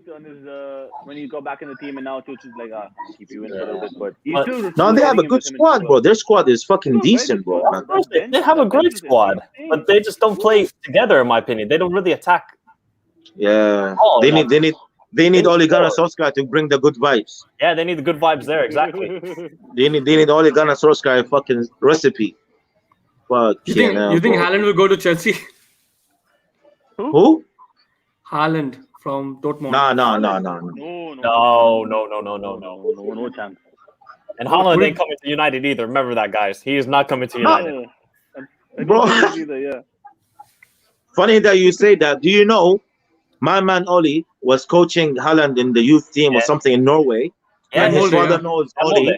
B: when he got back in the team, and now Tuchel's like, keep you in for a little bit. But he's still
D: no, they have a good squad, bro. Their squad is fucking decent, bro.
C: They have a great squad, but they just don't play together, in my opinion. They don't really attack.
D: Yeah, they need Ole Gunnar Solskjaer to bring the good vibes.
C: Yeah, they need the good vibes there, exactly.
D: they need Ole Gunnar Solskjaer fucking recipe. But
A: you think Haaland will go to Chelsea?
D: Who?
A: Haaland from Dortmund.
C: No chance. And Haaland ain't coming to United either. Remember that, guys. He is not coming to United.
D: Bro. Funny that you say that. Do you know my man Ole was coaching Haaland in the youth team or something in Norway?
C: Yeah,
D: and his father knows Ole.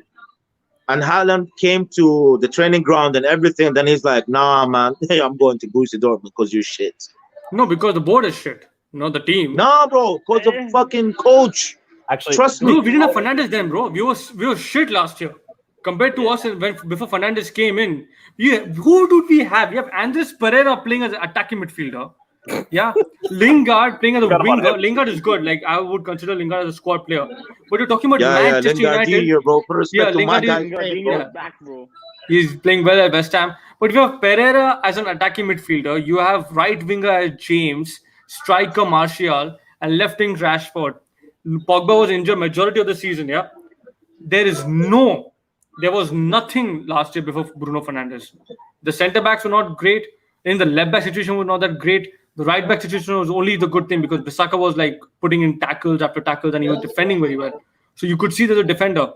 D: And Haaland came to the training ground and everything. Then he's like, nah, man, hey, I'm going to Borussia Dortmund because you're shit.
A: No, because the board is shit. The team.
D: Nah, bro, because the fucking coach.
C: Actually,
D: trust me.
A: Bro, we didn't have Fernandes then, bro. We were shit last year. Compared to us before Fernandes came in. Who did we have? We have Andres Pereira playing as an attacking midfielder. Yeah. Lingard playing as a winger. Lingard is good. Like, I would consider Lingard as a squad player. But you're talking about Manchester United.
D: Here, bro. Put respect to my guy.
B: Back, bro.
A: He's playing well at West Ham. But if you have Pereira as an attacking midfielder, you have right winger as James, striker Martial, and left wing Rashford. Pogba was injured majority of the season, yeah? There was nothing last year before Bruno Fernandes. The centre-backs were not great. In the left-back situation was not that great. The right-back situation was only the good thing because Bissaka was like putting in tackles after tackles and he was defending very well. So you could see there's a defender.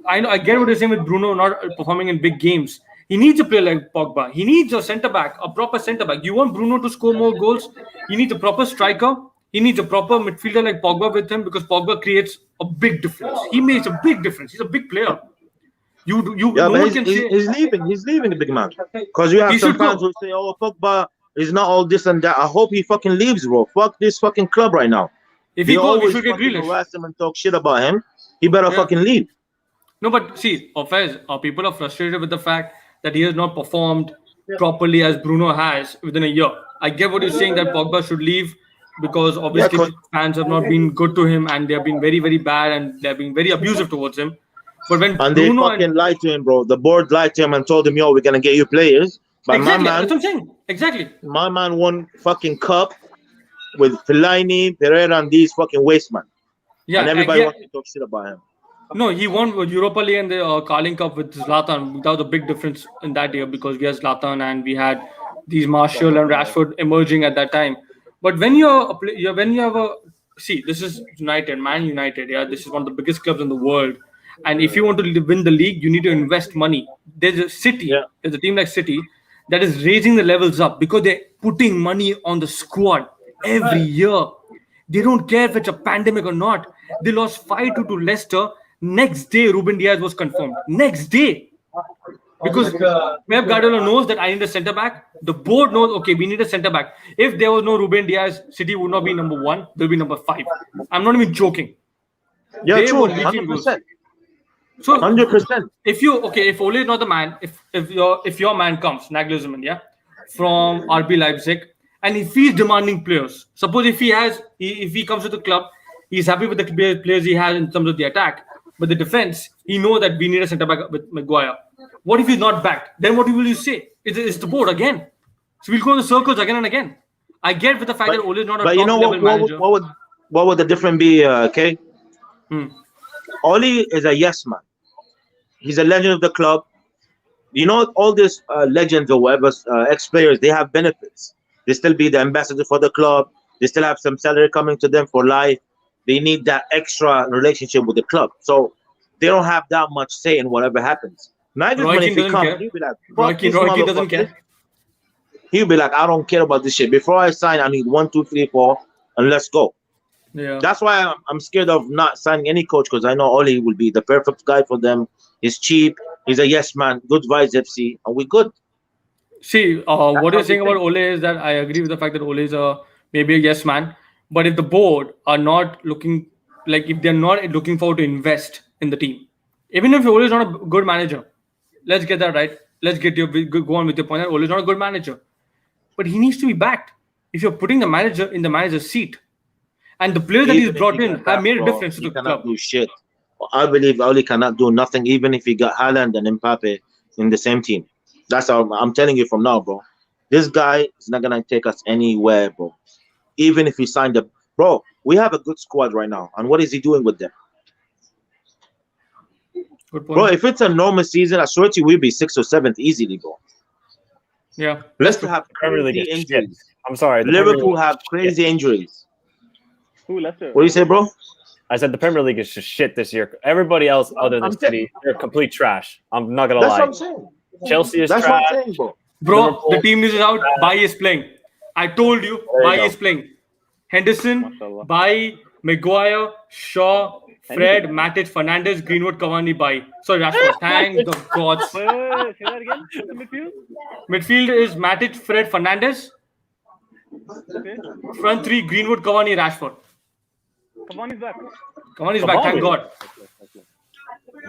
A: I get what you're saying with Bruno not performing in big games. He needs a player like Pogba. He needs a centre-back, a proper centre-back. You want Bruno to score more goals? He needs a proper striker. He needs a proper midfielder like Pogba with him because Pogba creates a big difference. He makes a big difference. He's a big player.
D: He's leaving the big man. Because you have some fans who say, oh, Pogba is not all this and that. I hope he fucking leaves, bro. Fuck this fucking club right now.
A: If he goes, we should get
D: Grealish. Harass him and talk shit about him. He better fucking leave.
A: No, but see, people are frustrated with the fact that he has not performed properly as Bruno has within a year. I get what you're saying that Pogba should leave because obviously fans have not been good to him and they have been very, very bad and they're being very abusive towards him. But when
D: they fucking lied to him, bro. The board lied to him and told him, yo, we're going to get you players. But
A: exactly, that's what I'm saying. Exactly.
D: My man won fucking cup with Fellaini, Pereira, and these fucking waste man. Yeah, and everybody wants to talk shit about him.
A: No, he won Europa League and the Carling Cup with Zlatan. That was a big difference in that year because we had Zlatan and we had these Martial and Rashford emerging at that time. But when this is United, Man United. Yeah, this is one of the biggest clubs in the world. And if you want to win the league, you need to invest money. There's a there's a team like City that is raising the levels up because they're putting money on the squad every year. They don't care if it's a pandemic or not. They lost 5-2 to Leicester. Next day, Ruben Diaz was confirmed. Next day. Because Pep Guardiola knows that I need a centre-back. The board knows, okay, we need a centre-back. If there was no Ruben Diaz, City would not be number 1. They'll be number 5. I'm not even joking.
D: Yeah, true. 100%.
A: So
D: 100%.
A: If Ole is not the man, if your man comes, Nagelsmann, yeah, from RB Leipzig, and if he's demanding players, suppose if he comes to the club, he's happy with the players he has in terms of the attack, but the defense, he knows that we need a centre back with Maguire. What if he's not backed? Then what will you say? It's the board again. So we'll go in the circles again and again. I get with the fact that Ole is not a top level manager.
D: What would the difference be, Kay? Ole is a yes man. He's a legend of the club. You know, all these legends or whatever, ex-players, they have benefits. They still be the ambassador for the club. They still have some salary coming to them for life. They need that extra relationship with the club. So they don't have that much say in whatever happens. Nagelsmann, if he comes, he'll be like,
A: Roy Keane doesn't care.
D: He'll be like, I don't care about this shit. Before I sign, I need 1, 2, 3, 4. and let's go.
A: Yeah.
D: That's why I'm scared of not signing any coach, because I know Ole will be the perfect guy for them. He's cheap. He's a yes man. Good vibes FC, and we good.
A: See, what you're saying about Ole is that I agree with the fact that Ole is maybe a yes man. But if the board are not looking, like if they're not looking forward to invest in the team, even if Ole is not a good manager, let's get that right. Let's go on with your point that Ole is not a good manager, but he needs to be backed. If you're putting the manager in the manager's seat, and the players that he's
D: Even if
A: brought
D: he
A: in
D: got
A: have
D: that,
A: made a
D: bro,
A: difference to
D: he
A: the
D: cannot
A: club.
D: do shit. I believe Ole cannot do nothing, even if he got Haaland and Mbappe in the same team. That's how I'm telling you from now, bro. This guy is not gonna take us anywhere, bro. Even if he signed a bro, we have a good squad right now, and what is he doing with them,
A: Good
D: bro?
A: point.
D: If it's a normal season, I swear to you, we'll be 6th or 7th easily, bro.
A: Yeah.
D: Leicester have
C: Premier League
D: crazy
C: is shit.
D: injuries.
C: I'm sorry. The Premier
D: Liverpool
C: League
D: have
C: is
D: crazy
C: shit.
D: injuries.
B: Who, Leicester?
D: What do you say, bro?
C: I said the Premier League is just shit this year. Everybody else other than
D: I'm
C: City, they're complete trash. I'm not gonna
D: That's
C: lie.
D: what I'm saying.
C: Chelsea is
D: That's
C: trash.
D: what I'm saying, bro.
A: Bro,
C: Liverpool,
A: the team news is out. Bai is playing. I told you,
C: There you
A: Bai
C: go.
A: is playing. Henderson,
B: Mashallah.
A: Bai, Maguire, Shaw, Fred,
B: Anything.
A: Matic, Fernandes, Greenwood, Cavani, Bai. Sorry, Rashford. Thank the gods.
B: Wait, say that again. What's the midfield?
A: Midfield is Matic, Fred, Fernandes.
B: Okay.
A: Front three, Greenwood, Cavani, Rashford.
B: Cavani's back.
A: Cavani's back, thank
C: Cavani.
A: God.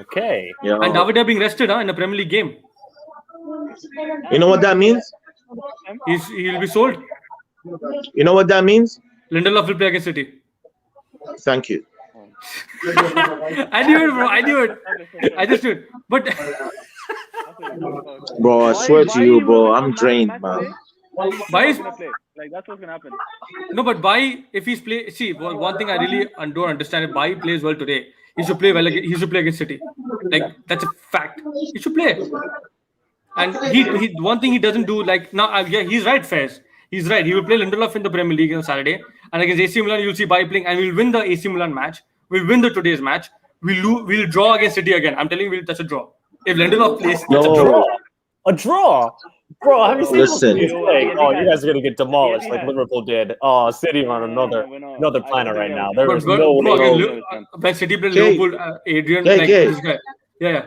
C: Okay.
D: Yeah.
A: And David being rested in the Premier League game.
D: You know what that means?
A: He'll be sold.
D: You know what that means?
A: Lindelof will play against City.
D: Thank you.
A: I knew it, bro. I knew it. I just knew it. But
D: Bro, I swear to you, bro, I'm drained, man.
A: Bai is
B: Gonna play. Like that's what's gonna happen.
A: no, but Bai, if he's play, see, one thing I really don't understand. If Bai plays well today, he should play well. He should play against City. Like that's a fact. He should play. And he one thing he doesn't do, like now, yeah, he's right, Fairs. He's right. He will play Lindelof in the Premier League on Saturday, and against AC Milan, you'll see Bai playing, and we'll win the AC Milan match. We'll win the today's match. We'll draw against City again. I'm telling you, that's a draw. If Lindelof plays, that's a draw.
C: A draw. Bro, have you seen
D: Listen.
C: those teams play? Oh, you guys are gonna get demolished like Liverpool did. Oh, City on another planet right now. There is no way.
A: When City played
D: Okay.
A: Liverpool, Adrian,
D: Okay,
A: like
D: okay.
A: this guy. Yeah.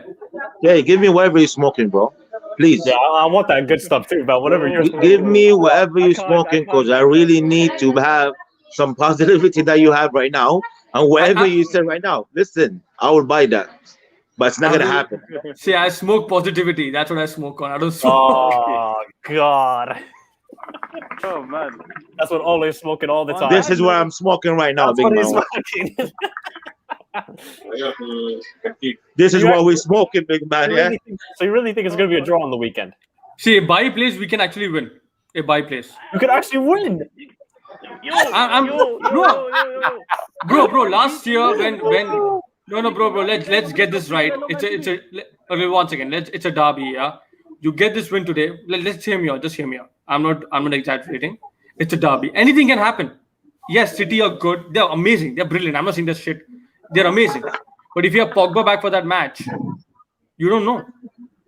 D: Yeah, give me whatever you're smoking, bro. Please.
C: Yeah, I want that good stuff too, but whatever you're
D: Give me whatever you're
B: I can't-
D: smoking,
B: I
D: because
B: can't-
D: I really need to have some positivity that you have right now. And whatever you say right now, listen, I will buy that. But it's not going to happen.
A: See, I smoke positivity. That's what I smoke on. I don't smoke.
C: Oh God.
B: Oh man.
C: That's what Ole is smoking all the time.
D: This is what I'm smoking right now,
C: That's
D: big
C: what he's
D: man.
C: smoking.
D: This is what we're smoking, big man. Yeah.
C: So you really think it's gonna be a draw on the weekend?
A: See, if Bai plays, we can actually win. If Bai plays.
C: You could actually win.
A: Bro, last year when no, bro, let's get this right. It's a okay, once again, it's a derby, yeah. You get this win today. Let's hear me out. Just hear me out. I'm not exaggerating. It's a derby. Anything can happen. Yes, City are good. They're amazing. They're brilliant. I'm not saying that shit. They're amazing. But if you have Pogba back for that match, you don't know.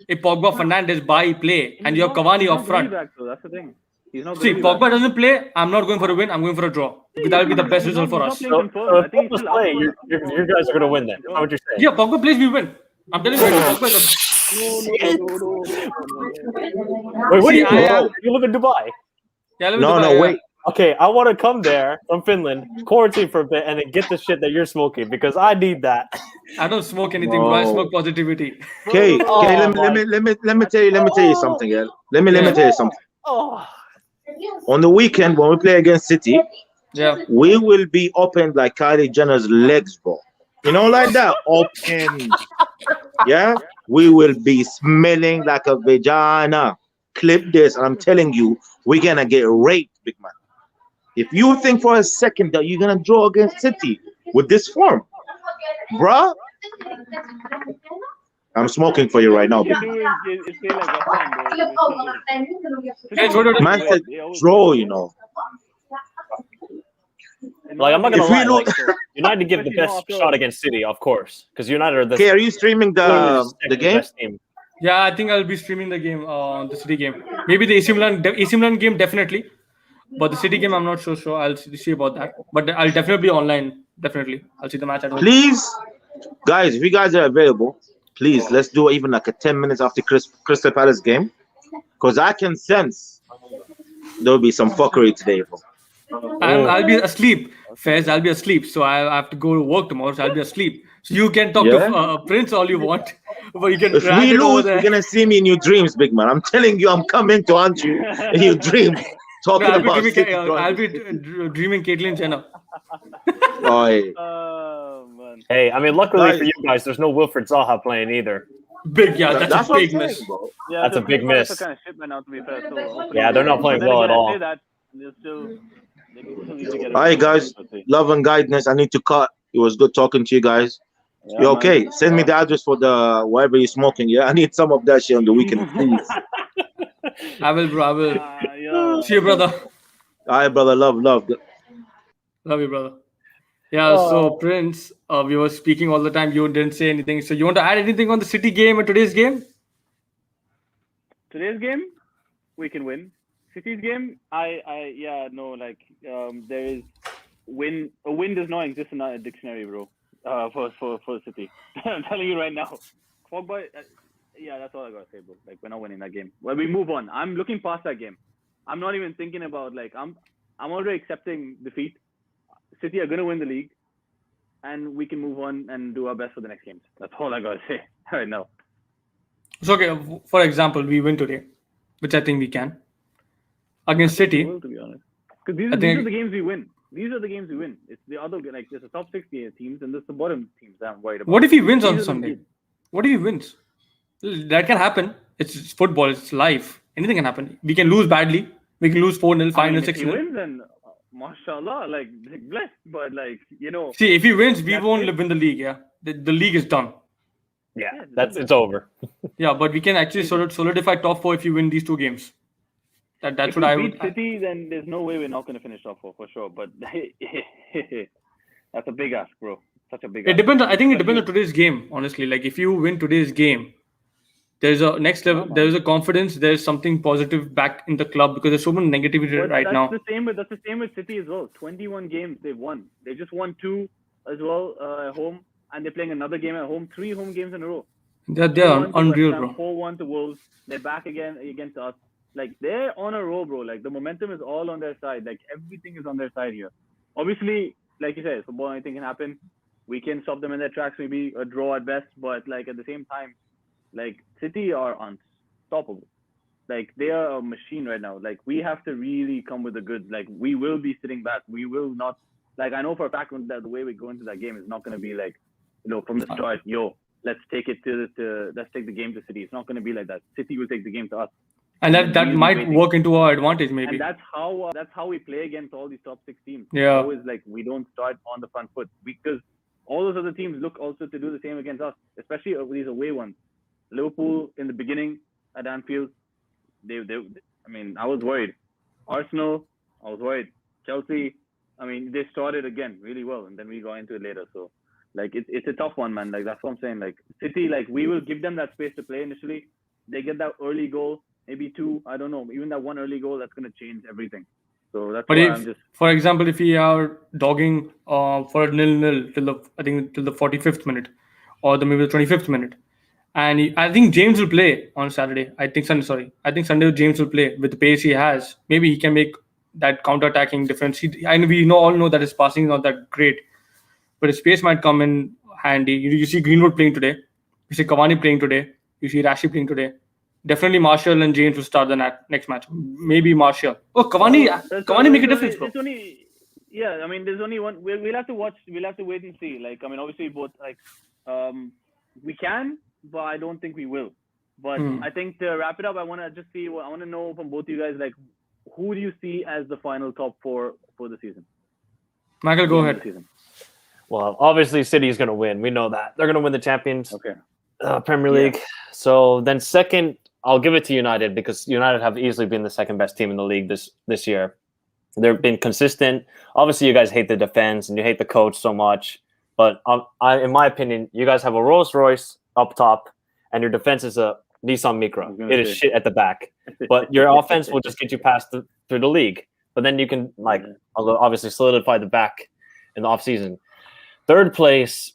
A: If Pogba, Fernandes, Bai play, and you have Cavani up front.
B: Back, though. That's the thing. He's not
A: See,
B: really
A: Pogba
B: back.
A: doesn't play. I'm not going for a win. I'm going for a draw. That will be the best result for us.
B: He's not playing confirmed. I think he's still
C: play,
B: out.
C: you guys are gonna win then. That's what you're saying.
A: Yeah, Pogba plays, we win. I'm telling you, Pogba is
C: Wait, what
A: See,
C: do
A: I am-
C: you live in Dubai?
A: yeah, let me
D: No,
A: do
D: no,
A: that, yeah.
D: wait.
C: Okay, I want to come there from Finland, quarantine for a bit, and then get the shit that you're smoking because I need that.
A: I don't smoke anything, bro. I
D: No.
A: smoke positivity.
D: Okay,
C: Oh,
D: let me tell you something, yeah. Let me tell you something.
C: Oh,
D: On the weekend when we play against City,
A: Yeah.
D: we will be open like Kylie Jenner's legs, bro. You know, like that, open. Yeah, we will be smelling like a vagina. Clip this, and I'm telling you, we're gonna get raped, big man. If you think for a second that you're gonna draw against City with this form, bruh, I'm smoking for you right now, big man.
B: It's playing like West Ham, bro.
D: Man said draw, you know.
C: like I'm not gonna
D: If we
C: lie.
D: look-
C: Like, United give the best shot against City, of course, because United are the
D: Okay, are you streaming the game?
C: best team.
A: Yeah, I think I'll be streaming the game, the City game. Maybe the AC Milan game, definitely. But the City game, I'm not so sure. I'll see about that. But I'll definitely be online. Definitely, I'll see the match at home.
D: Please, guys, if you guys are available, please let's do even like a 10 minutes after Crystal Palace game, because I can sense there'll be some fuckery today, bro.
A: I'll be asleep. Faiz, I'll be asleep. So I have to go to work tomorrow. So I'll be asleep. So you can talk
D: Yeah?
A: to Prince all you want, but you can
D: If
A: rant
D: we
A: it over
D: lose,
A: there.
D: you're gonna see me in your dreams, big man. I'm telling you, I'm coming to haunt you in your dreams,
A: No,
D: talking
A: I'll be
D: about
A: dreaming.
D: City.
A: I'll be dreaming Caitlyn Jenner.
D: Oh, yeah.
B: Oh man.
C: Hey, I mean, luckily
D: Guys.
C: for you guys, there's no Wilfred Zaha playing either.
A: Big, yeah, that's
D: That's
A: a
D: what I'm
A: big
D: saying,
A: miss.
D: bro.
B: Yeah,
C: That's
B: so
C: a big
B: Crystal Palace
C: miss.
B: are kind of shit right now, to be fair. So hopefully
C: Yeah, they're not
B: but
C: playing
B: then
C: well
B: again,
C: at
B: I
C: all.
B: say that they're still they can still need to get.
D: All right, guys. Love and guidance. I need to cut. It was good talking to you guys.
B: Yeah,
D: You
B: man.
D: okay? Send me the address for the whatever you're smoking. Yeah, I need some of that shit on the weekend, please.
A: I will, bro. I will.
B: Yeah.
A: See you, brother.
D: All right, brother. Love.
A: Love you, brother. Yeah. So Prince, we were speaking all the time. You didn't say anything. So you want to add anything on the City game and today's game?
B: Today's game, we can win. City's game, there is win. A win does not exist in a dictionary, bro. For City, I'm telling you right now. Pogba, that's all I gotta say, bro. Like we're not winning that game. Well, we move on. I'm looking past that game. I'm not even thinking about I'm already accepting defeat. City are gonna win the league, and we can move on and do our best for the next games. That's all I gotta say right now.
A: So okay, for example, we win today, which I think we can against City.
B: Well, to be honest, because these are the games we win. These are the games we win. It's the other there's the top 6 teams and there's the bottom teams that I'm worried about.
A: What if he wins on Sunday? What if he wins? That can happen. It's football. It's life. Anything can happen. We can lose badly. We can lose 4-0, 5-0, 6-0.
B: If he wins, then mashallah, blessed. But
A: see, if he wins, we won't win the league. Yeah, the league is done.
C: Yeah, it's over.
A: Yeah, but we can actually solidify top 4 if you win these 2 games. That's what I would.
B: If we beat City, then there's no way we're not going to finish top 4 for sure. But that's a big ask, bro. Such a big ask.
A: It depends. I think it depends on today's game. Honestly, like if you win today's game, there's a next level. There's a confidence. There's something positive back in the club because there's so much negativity now.
B: That's the same with City as well. 21 games they've won. They just won 2 as well at home, and they're playing another game at home. 3 home games in a row.
A: They're unreal, bro.
B: 4-1 to Wolves. They're back again against us. Like they're on a roll, bro. Like the momentum is all on their side. Like everything is on their side here. Obviously, like you said, football, anything can happen. We can stop them in their tracks, maybe a draw at best. But like at the same time, like City are unstoppable. Like they are a machine right now. Like we have to really come with the goods. Like we will be sitting back. We will not. Like I know for a fact that the way we go into that game is not going to be like, from the start. Let's take it let's take the game to City. It's not going to be like that. City will take the game to us.
A: And that might work into our advantage, maybe.
B: And that's how we play against all these top 6 teams.
A: Yeah.
B: Always like we don't start on the front foot because all those other teams look also to do the same against us, especially these away ones. Liverpool in the beginning at Anfield, I was worried. Arsenal, I was worried. Chelsea, they started again really well, and then we got into it later. So, like it's a tough one, man. Like that's what I'm saying. Like City, like we will give them that space to play initially. They get that early goal. Maybe 2, I don't know. Even that one early goal, that's going to change everything. So that's why I'm just.
A: For example, if we are dogging for 0-0 till the 45th minute, or maybe the 25th minute, and I think James will play on Saturday. I think Sunday James will play with the pace he has. Maybe he can make that counter-attacking difference. We all know that his passing is not that great, but his pace might come in handy. You see Greenwood playing today. You see Cavani playing today. You see Rashid playing today. Definitely Martial and James will start the next match. Maybe Martial. Cavani make a difference, bro.
B: There's only one. We'll have to watch. We'll have to wait and see. Obviously both we can, but I don't think we will. But I think to wrap it up, I want to just see. I want to know from both of you guys, like, who do you see as the final top 4 for the season?
A: Michael, go ahead.
C: Well, obviously City is going to win. We know that. They're going to win the Champions Premier League.
B: Yeah.
C: So then second, I'll give it to United because United have easily been the second best team in the league this year. They've been consistent. Obviously, you guys hate the defense and you hate the coach so much. But in my opinion, you guys have a Rolls Royce up top and your defense is a Nissan Micra. It is shit at the back. But your offense will just get you past through the league. but then you can obviously solidify the back in the offseason. Third place,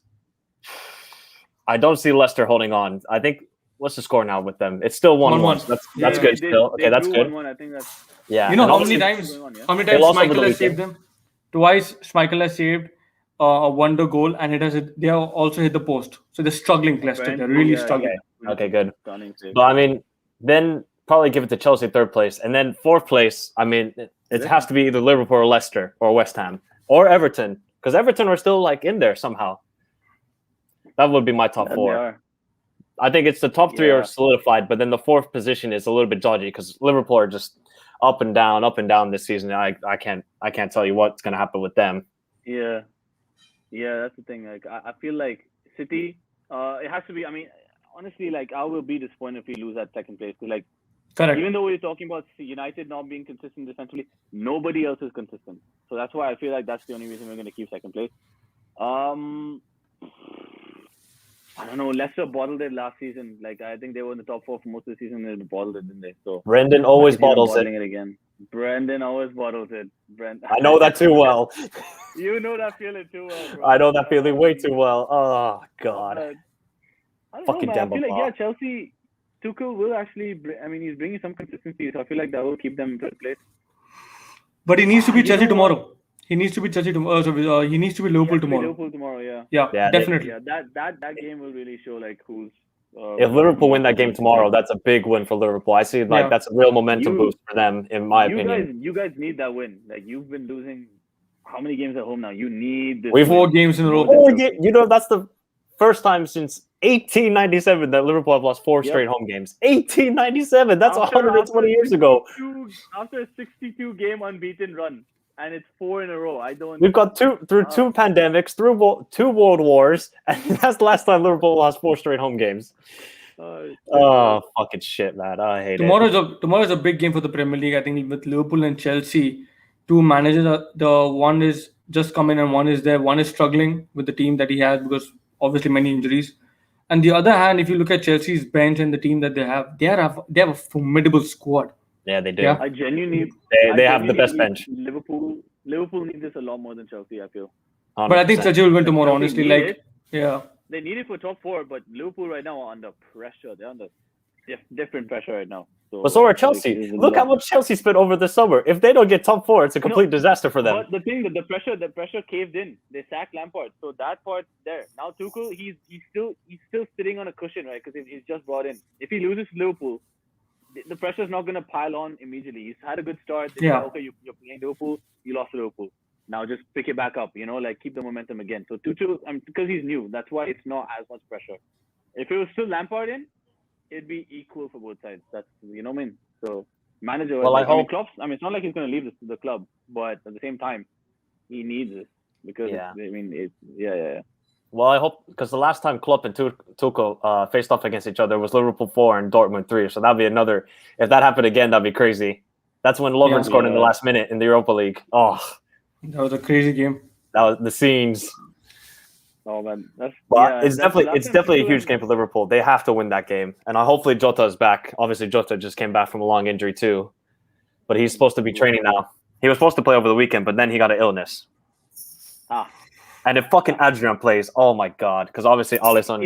C: I don't see Leicester holding on. I think what's the score now with them? It's still 1-1. So that's good still. Okay, that's good.
B: 1-1. I think that's
C: yeah.
A: How many times Schmeichel has saved them? Twice Schmeichel has saved a wonder goal, and they have also hit the post. So they're struggling, Leicester. They're really struggling.
C: Okay, good. But I mean, then probably give it to Chelsea third place, and then fourth place. I mean, it has to be either Liverpool or Leicester or West Ham or Everton, because Everton are still in there somehow. That would be my top four. I think it's the top three are solidified, but then the fourth position is a little bit dodgy because Liverpool are just up and down this season. I can't tell you what's going to happen with them.
B: Yeah, that's the thing. I feel like City, it has to be. I mean, honestly, I will be disappointed if we lose that second place.
A: Correct.
B: Even though we're talking about United not being consistent defensively, nobody else is consistent. So that's why I feel like that's the only reason we're going to keep second place. I don't know. Leicester bottled it last season. I think they were in the top four for most of the season. They bottled it, didn't they? So
C: Brendan always bottles it.
B: Again. Brendan always bottles it.
C: I know that too well.
B: You know that feeling too well, bro.
C: I know that feeling way too well. Oh God.
B: I don't
C: Fucking
B: know, man. I feel like Chelsea, Tuchel will actually. He's bringing some consistency, so I feel like that will keep them in third place.
A: But he needs to be Chelsea tomorrow. He needs to be Chelsea tomorrow. He needs to be Liverpool tomorrow.
B: Liverpool tomorrow, yeah.
A: Yeah, definitely.
B: That game will really show who's.
C: If Liverpool win that game tomorrow, that's a big win for Liverpool. I see that's a real momentum boost for them, in my opinion.
B: You guys need that win. You've been losing how many games at home now? You need this.
A: We've 4 games in a row.
C: That's the first time since 1897 that Liverpool have lost 4 straight home games. 1897. That's 120 years ago.
B: After a 62 game unbeaten run. And it's 4 in a row.
C: We've got two pandemics, through 2 world wars, and that's the last time Liverpool lost 4 straight home games. Fucking shit, man! I hate it.
A: Tomorrow's a big game for the Premier League. I think with Liverpool and Chelsea, 2 managers. The one is just coming and one is there. One is struggling with the team that he has because obviously many injuries. And the other hand, if you look at Chelsea's bench and the team that they have a formidable squad.
C: Yeah, they do.
A: Yeah.
B: I genuinely
C: they have the best bench.
B: Liverpool needs this a lot more than Chelsea, I feel.
C: 100%.
A: But I think Chelsea will win tomorrow, honestly.
B: They need it for top 4, but Liverpool right now are under pressure. They're under different pressure right now.
C: So are Chelsea. Look how much Chelsea spent over the summer. If they don't get top 4, it's a complete disaster for them.
B: But the thing that the pressure caved in. They sacked Lampard, so that part there. Now Tuchel, he's still sitting on a cushion, right? Because he's just brought in. If he loses Liverpool, the pressure is not going to pile on immediately. He's had a good start. Okay, you're playing Liverpool. You lost to Liverpool. Now just pick it back up. Keep the momentum again. So Tuchel, because he's new, that's why it's not as much pressure. If it was still Lampard in, it'd be equal for both sides. That's what I mean. So manager.
C: Well, I hope.
B: Klopp, it's not like he's going to leave the club, but at the same time, he needs it because
C: Well, I hope, because the last time Klopp and Tuchel faced off against each other was Liverpool 4 and Dortmund 3. So that'd be another. If that happened again, that'd be crazy. That's when Lovren scored in the last minute in the Europa League. Oh,
A: that was a crazy game.
C: That was the scenes.
B: Oh man,
C: it's definitely a huge game for Liverpool. They have to win that game, and hopefully Jota is back. Obviously, Jota just came back from a long injury too, but he's supposed to be training now. He was supposed to play over the weekend, but then he got an illness. And if fucking Adrian plays, oh my god, because obviously Alisson,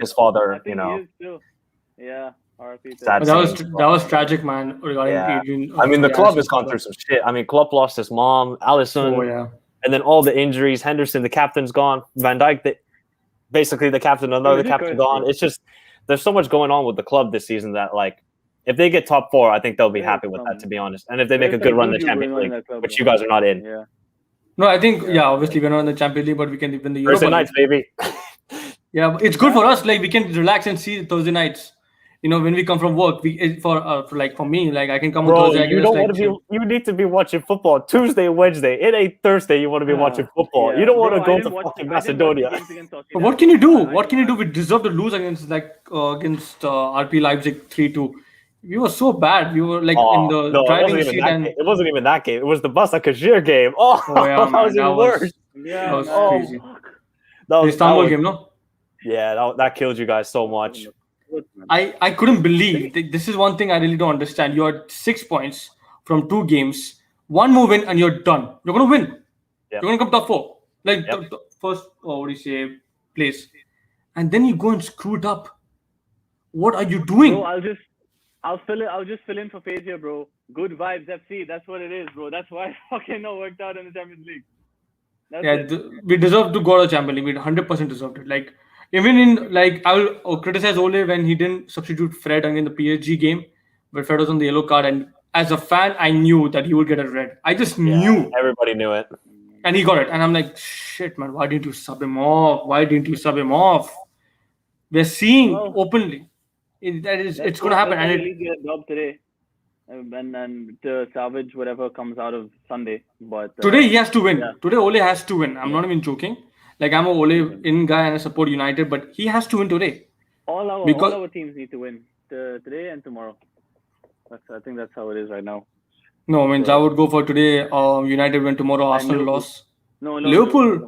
C: his father,
B: Yeah, RP.
A: That was tragic, man. Regarding Adrian,
C: I mean, the club has gone through some shit. I mean, Klopp lost his mom, Alisson, and then all the injuries. Henderson, the captain's gone. Van Dijk, basically the captain, another captain gone. It's just there's so much going on with the club this season that if they get top 4, I think they'll be happy with that, to be honest. And if they make a good run in the Champions League, which you guys are not in.
B: Yeah.
A: No, I think obviously we're not in the Champions League, but we can win the Europa
C: Thursday nights, baby.
A: Yeah, it's good for us. We can relax and see Thursday nights. When we come from work, for me, I can come on Thursday.
C: You need to be watching football Tuesday, Wednesday. It ain't Thursday. You want to be watching football. You don't want to go to fucking Macedonia.
A: But what can you do? What can you do? We deserve to lose against RP Leipzig 3-2. We were so bad. We were in the driving seat.
C: It wasn't even that game. It was the Basa Kajir game. That was even worse.
A: That was crazy.
C: That was
A: the Istanbul game, no?
C: Yeah, that killed you guys so much.
A: I couldn't believe. This is one thing I really don't understand. You had 6 points from 2 games, One more win and you're done. You're going to win.
C: Yep.
A: You're going to come top 4. Like
C: Yep.
A: the first, place. And then you go and screw it up. What are you doing?
B: Bro, I'll just fill in for FaZe here, bro. Good vibes FC. That's what it is, bro. That's why fucking not worked out in the Champions League.
A: We deserve to go to the Champions League. We 100% deserved it. Like even in I will criticize Ole when he didn't substitute Fred against the PSG game, but Fred was on the yellow card, and as a fan, I knew that he would get a red. I just knew.
C: Everybody knew it.
A: And he got it. And I'm like, shit, man, why didn't you sub him off? We're seeing openly. It's going to happen. And
B: it get a job today. And to salvage whatever comes out of Sunday. But
A: today he has to win. Yeah. Today Ole has to win. I'm not even joking. Like I'm a Ole in guy and I support United, but he has to win today.
B: All our teams need to win today and tomorrow. I think that's how it is right now.
A: No, I mean I would go for today. United win tomorrow. Arsenal loss.
B: No,
A: Liverpool.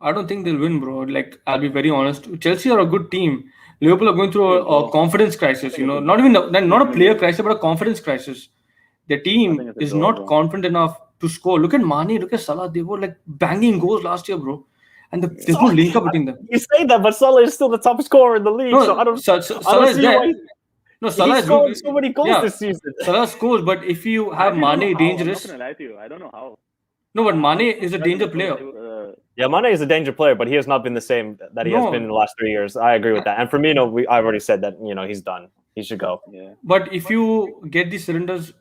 A: I don't think they'll win, bro. Like I'll be very honest. Chelsea are a good team. Liverpool are going through a confidence crisis. Not a player crisis, but a confidence crisis. The team is not confident enough to score. Look at Mane. Look at Salah. They were like banging goals last year, bro. And there's no link up between them.
C: You say that, but Salah is still the top scorer in the league.
A: No,
C: so I don't.
A: Salah is there. No, Salah
C: is scored so many goals this season.
A: Salah scores, but if you have Mane dangerous,
B: I'm not gonna lie to you. I don't know how.
A: No, but Mane is a danger player.
C: Mane is a danger player, but he has not been the same that he has been in the last 3 years. I agree with that. And Firmino, I've already said that he's done. He should go.
B: Yeah.
A: But if you get these cylinders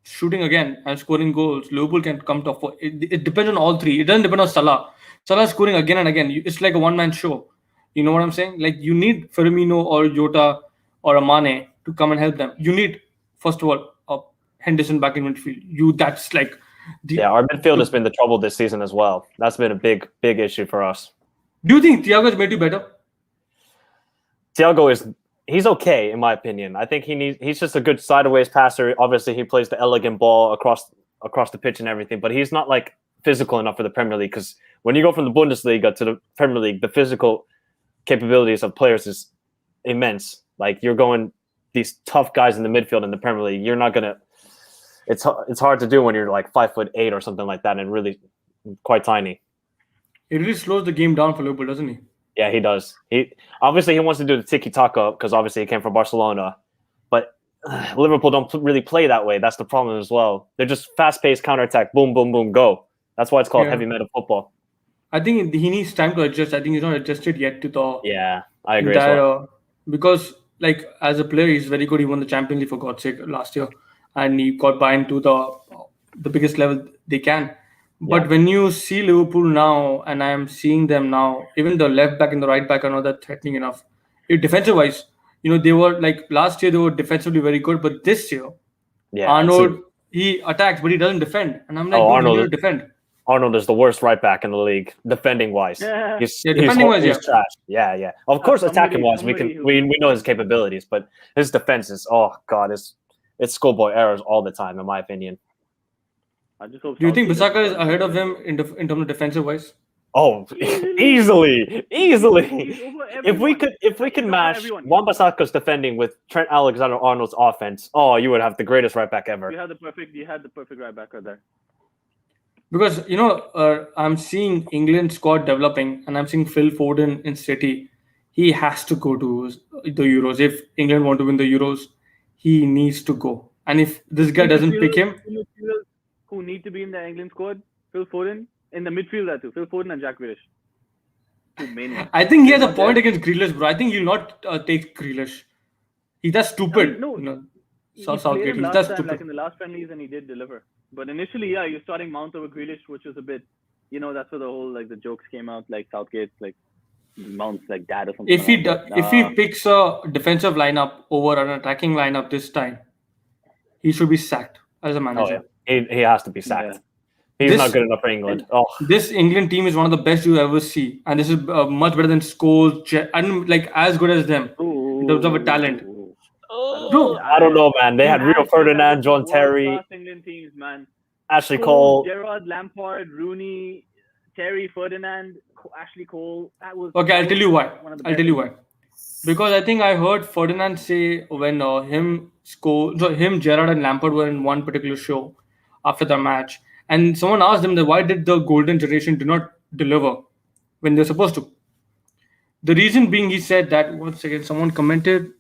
A: shooting again and scoring goals, Liverpool can come top 4. It depends on all three. It doesn't depend on Salah. Salah scoring again and again. It's like a one-man show. You know what I'm saying? Like you need Firmino or Jota or a Mane to come and help them. You need, first of all, Henderson back in midfield. That's like.
C: Our midfield has been the trouble this season as well. That's been a big issue for us.
A: Do you think Thiago has made you better?
C: Thiago he's okay in my opinion. I think he's just a good sideways passer. Obviously, he plays the elegant ball across the pitch and everything, but he's not like physical enough for the Premier League, because when you go from the Bundesliga to the Premier League, the physical capabilities of players is immense. Like you're going these tough guys in the midfield in the Premier League. You're not gonna. It's hard to do when you're like 5'8" or something like that and really quite tiny.
A: He really slows the game down for Liverpool, doesn't he?
C: Yeah, he does. He wants to do the tiki-taka because obviously he came from Barcelona, but Liverpool don't really play that way. That's the problem as well. They're just fast-paced counterattack, boom, boom, boom, go. That's why it's called heavy metal football.
A: I think he needs time to adjust. I think he's not adjusted yet to the.
C: Yeah, I agree. As well.
A: Because like as a player, he's very good. He won the Champions League for God's sake last year. And he got by into the biggest level they can. But when you see Liverpool now, and I am seeing them now, even the left back and the right back are not that threatening enough. Defensive-wise, they were like last year they were defensively very good, but this year, Arnold he attacks but he doesn't defend, and I'm like,
C: Arnold
A: to defend.
C: Arnold is the worst right back in the league, defending-wise.
B: Yeah.
C: He's
A: trash.
C: Yeah. Of course, attacking-wise, we know his capabilities, but his defense is it's schoolboy errors all the time, in my opinion.
B: I just hope.
A: Do you think Bissaka is ahead of him in terms of defensive wise?
C: Oh, easily. If we could match Wan-Bissaka's defending with Trent Alexander-Arnold's offense, you would have the greatest right back ever.
B: You had the perfect right back right there.
A: Because I'm seeing England squad developing, and I'm seeing Phil Foden in City. He has to go to the Euros if England want to win the Euros. He needs to go, and if this guy doesn't pick him,
B: who need to be in the England squad? Phil Foden in the midfield, that too. Phil Foden and Jack Grealish.
A: I think he has a point against Grealish, bro. I think he'll not take Grealish. He's that stupid.
B: Southgate. He's that stupid. Like in the last friendlies, and he did deliver. But initially, you're starting Mount over Grealish, which was a bit, that's where the whole the jokes came out, like Southgate's Mount's dad or something.
A: If he picks a defensive lineup over an attacking lineup this time, he should be sacked as a manager.
C: He has to be sacked. Yeah. He's not good enough for England.
A: This England team is one of the best you ever see, and this is much better than Scholes, and as good as them in terms of a talent.
C: Bro, I don't know, man. They had Rio Ferdinand, John Terry,
B: England teams, man.
C: Ashley Cole,
B: Gerrard, Lampard, Rooney, Terry, Ferdinand, Ashley Cole. That was
A: okay. I'll tell you why. Because I think I heard Ferdinand say when him, Gerrard, and Lampard were in one particular show after the match, and someone asked them that why did the golden generation do not deliver when they're supposed to? The reason being, he said that once again, someone commented.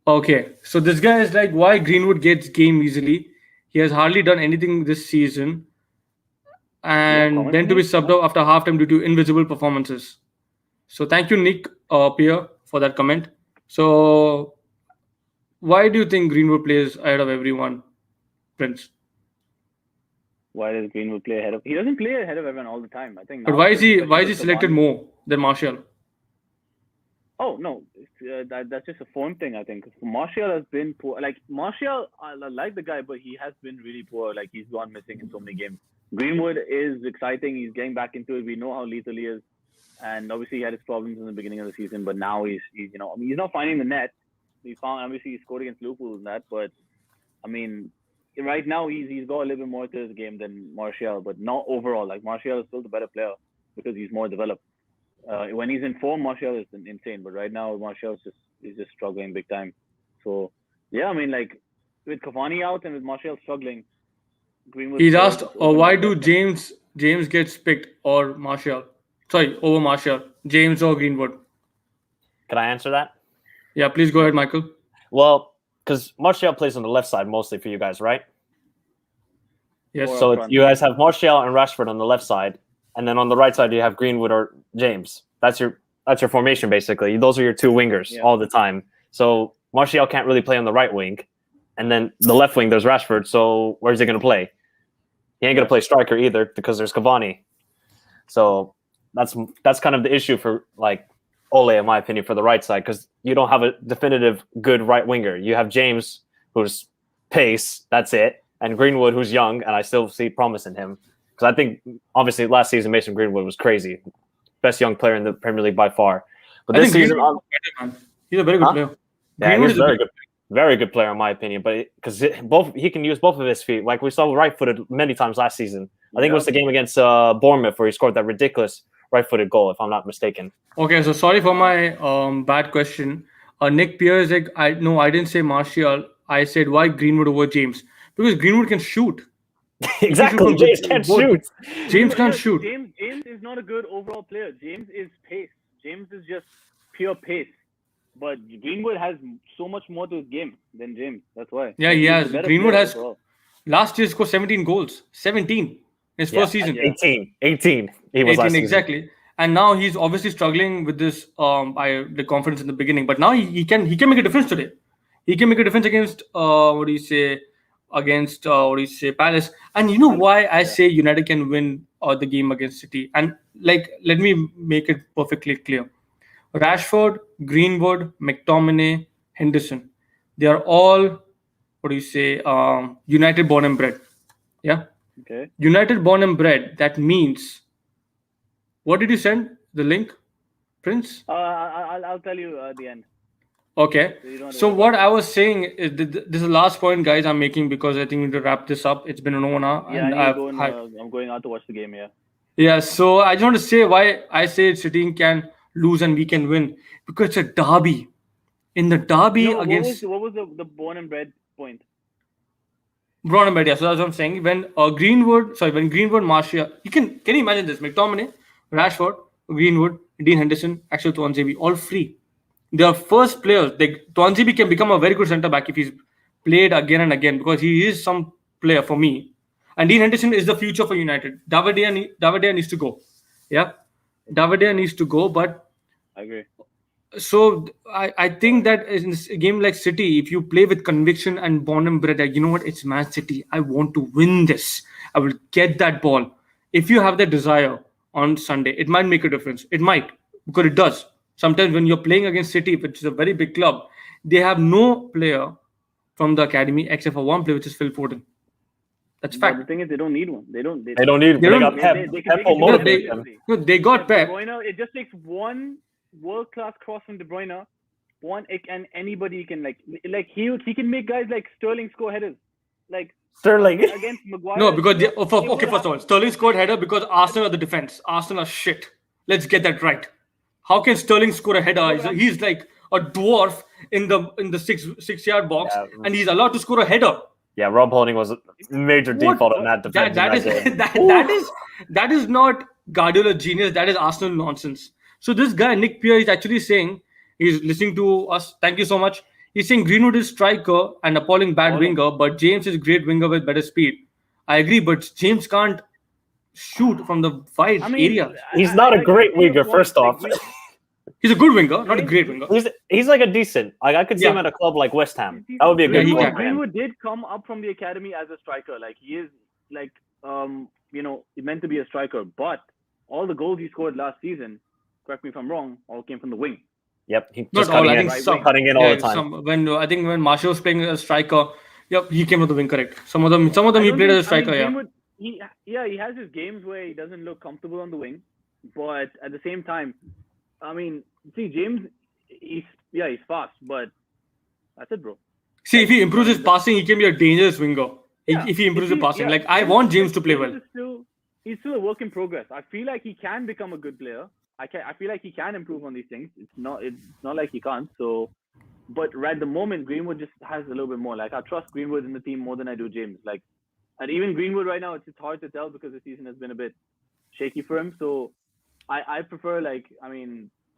A: Okay, so this guy is like, why Greenwood gets game easily? He has hardly done anything this season,
B: You have
A: and
B: comments,
A: then to be
B: Nick?
A: subbed out after halftime due to invisible performances. So thank you, Nick Pierre, for that comment. So why do you think Greenwood plays ahead of everyone, Prince?
B: Why does Greenwood play ahead of? He doesn't play ahead of everyone all the time. I think.
A: But
B: now,
A: why is he
B: especially with
A: selected
B: Cavani.
A: more than Martial?
B: Oh no, that's just a form thing. I think Martial has been poor. Like Martial, I like the guy, but he has been really poor. Like he's gone missing in so many games. Greenwood is exciting. He's getting back into it. We know how lethal he is, and obviously he had his problems in the beginning of the season. But now he's he's not finding the net. He found obviously he scored against Liverpool in that, but I mean, right now he's got a little bit more to his game than Martial, but not overall. Like Martial is still the better player because he's more developed. When he's in form, Martial is insane, but right now Martial is just struggling big time. So yeah, I mean, like with Cavani out and with Martial struggling, Greenwood.
A: He's asked, why do James gets picked or Martial? Sorry, over Martial, James or Greenwood?
C: Can I answer that?
A: Yeah, please go ahead, Michael.
C: Well, because Martial plays on the left side mostly for you guys, right?
A: Yes.
C: So you guys have Martial and Rashford on the left side, and then on the right side you have Greenwood or James. That's your formation basically. Those are your two wingers all the time. So Martial can't really play on the right wing, and then the left wing there's Rashford. So where's he going to play? He ain't going to play striker either because there's Cavani. So that's kind of the issue for like Ole, in my opinion, for the right side, because you don't have a definitive good right winger. You have James, who's pace, that's it, and Greenwood, who's young, and I still see promise in him. Because I think, obviously, last season Mason Greenwood was crazy, best young player in the Premier League by far. But this season,
A: he's a very good player.
C: Yeah, he's very good player in my opinion. But because he can use both of his feet, like we saw right-footed many times last season. I think it was the game against Bournemouth where he scored that ridiculous right-footed goal, if I'm not mistaken.
A: Okay, so sorry for my bad question. Nick Pierre is like, I didn't say Martial. I said why Greenwood over James, because Greenwood can shoot.
C: Exactly, James can't shoot.
A: James can't shoot.
B: James is not a good overall player. James is pace. James is just pure pace. But Greenwood has so much more to his game than James. That's why.
A: Yeah, he has. Greenwood has. Last year scored 17 goals. 17. His first season.
C: 18. He was
A: 18 exactly. And now he's obviously struggling with this the confidence in the beginning. But now he can make a difference today. He can make a difference against Palace. And you know why I say United can win the game against City? And like, let me make it perfectly clear. Rashford, Greenwood, McTominay, Henderson. They are all United born and bred. Yeah.
B: Okay.
A: United born and bred. That means. What did you send the link, Prince?
B: I'll tell you at the end.
A: Okay. So what I was saying is this is the last point, guys, I'm making because I think we need to wrap this up. It's been an hour.
B: Yeah, I'm going out to watch the game. Yeah.
A: Yeah. So I just want to say why I say City can lose and we can win, because it's a derby. In the derby against.
B: What was the born and bred point?
A: Born and bred. Yeah. So that's what I'm saying. When Greenwood, Martial, can you imagine this? McTominay, Rashford, Greenwood, Dean Henderson, Axel Tuanzebe, all free. They are first players. Tuanzebe can become a very good centre back if he's played again and again, because he is some player for me. And Dean Henderson is the future for United. David David needs to go. Yeah, David needs to go. But
B: I agree.
A: So I think that in a game like City, if you play with conviction and born and bred, you know what? It's Man City. I want to win this. I will get that ball. If you have that desire on Sunday, it might make a difference. It might, because it does. Sometimes when you're playing against City, which is a very big club, they have no player from the academy except for one player, which is Phil Foden. That's fact.
B: The thing is, they don't need one. They don't need.
C: They got Pep.
A: They got Pep.
B: De Bruyne, it just takes one world-class cross from De Bruyne, and anybody can he can make guys like Sterling score headers, like
C: Sterling
B: against Maguire.
A: No, because first of all, Sterling scored header because Arsenal are the defense. Arsenal are shit. Let's get that right. How can Sterling score a header? He's like a dwarf in the 6 yard box, and he's allowed to score a header.
C: Yeah, Rob Holding was a major default on that defense.
A: That is not Guardiola genius. That is Arsenal nonsense. So this guy Nick Pierre is actually saying, he's listening to us. Thank you so much. He's saying Greenwood is striker and appalling bad winger, but James is great winger with better speed. I agree, but James can't shoot from the wide area.
C: He's not a great winger, first off.
A: He's a good winger, not a great winger.
C: He's like a decent. Like I could see him at a club like West Ham. That would be a good club.
B: Greenwood did come up from the academy as a striker. Like he is like meant to be a striker, but all the goals he scored last season, correct me if I'm wrong, all came from the wing.
C: Yep, he just cutting in all the time.
A: When Martial was playing as a striker, yep, he came from the wing. Correct. Some of them he played as a striker.
B: Greenwood, he has his games where he doesn't look comfortable on the wing, but at the same time, I mean, see, James, he's fast, but that's it, bro.
A: See, if he improves his passing, he can be a dangerous winger. Yeah. If he improves his passing, I want James to play well.
B: He's still a work in progress. I feel like he can become a good player. I feel like he can improve on these things. It's not like he can't. So, but at the moment, Greenwood just has a little bit more. Like I trust Greenwood in the team more than I do James. Like, and even Greenwood right now, it's hard to tell because the season has been a bit shaky for him. So, I prefer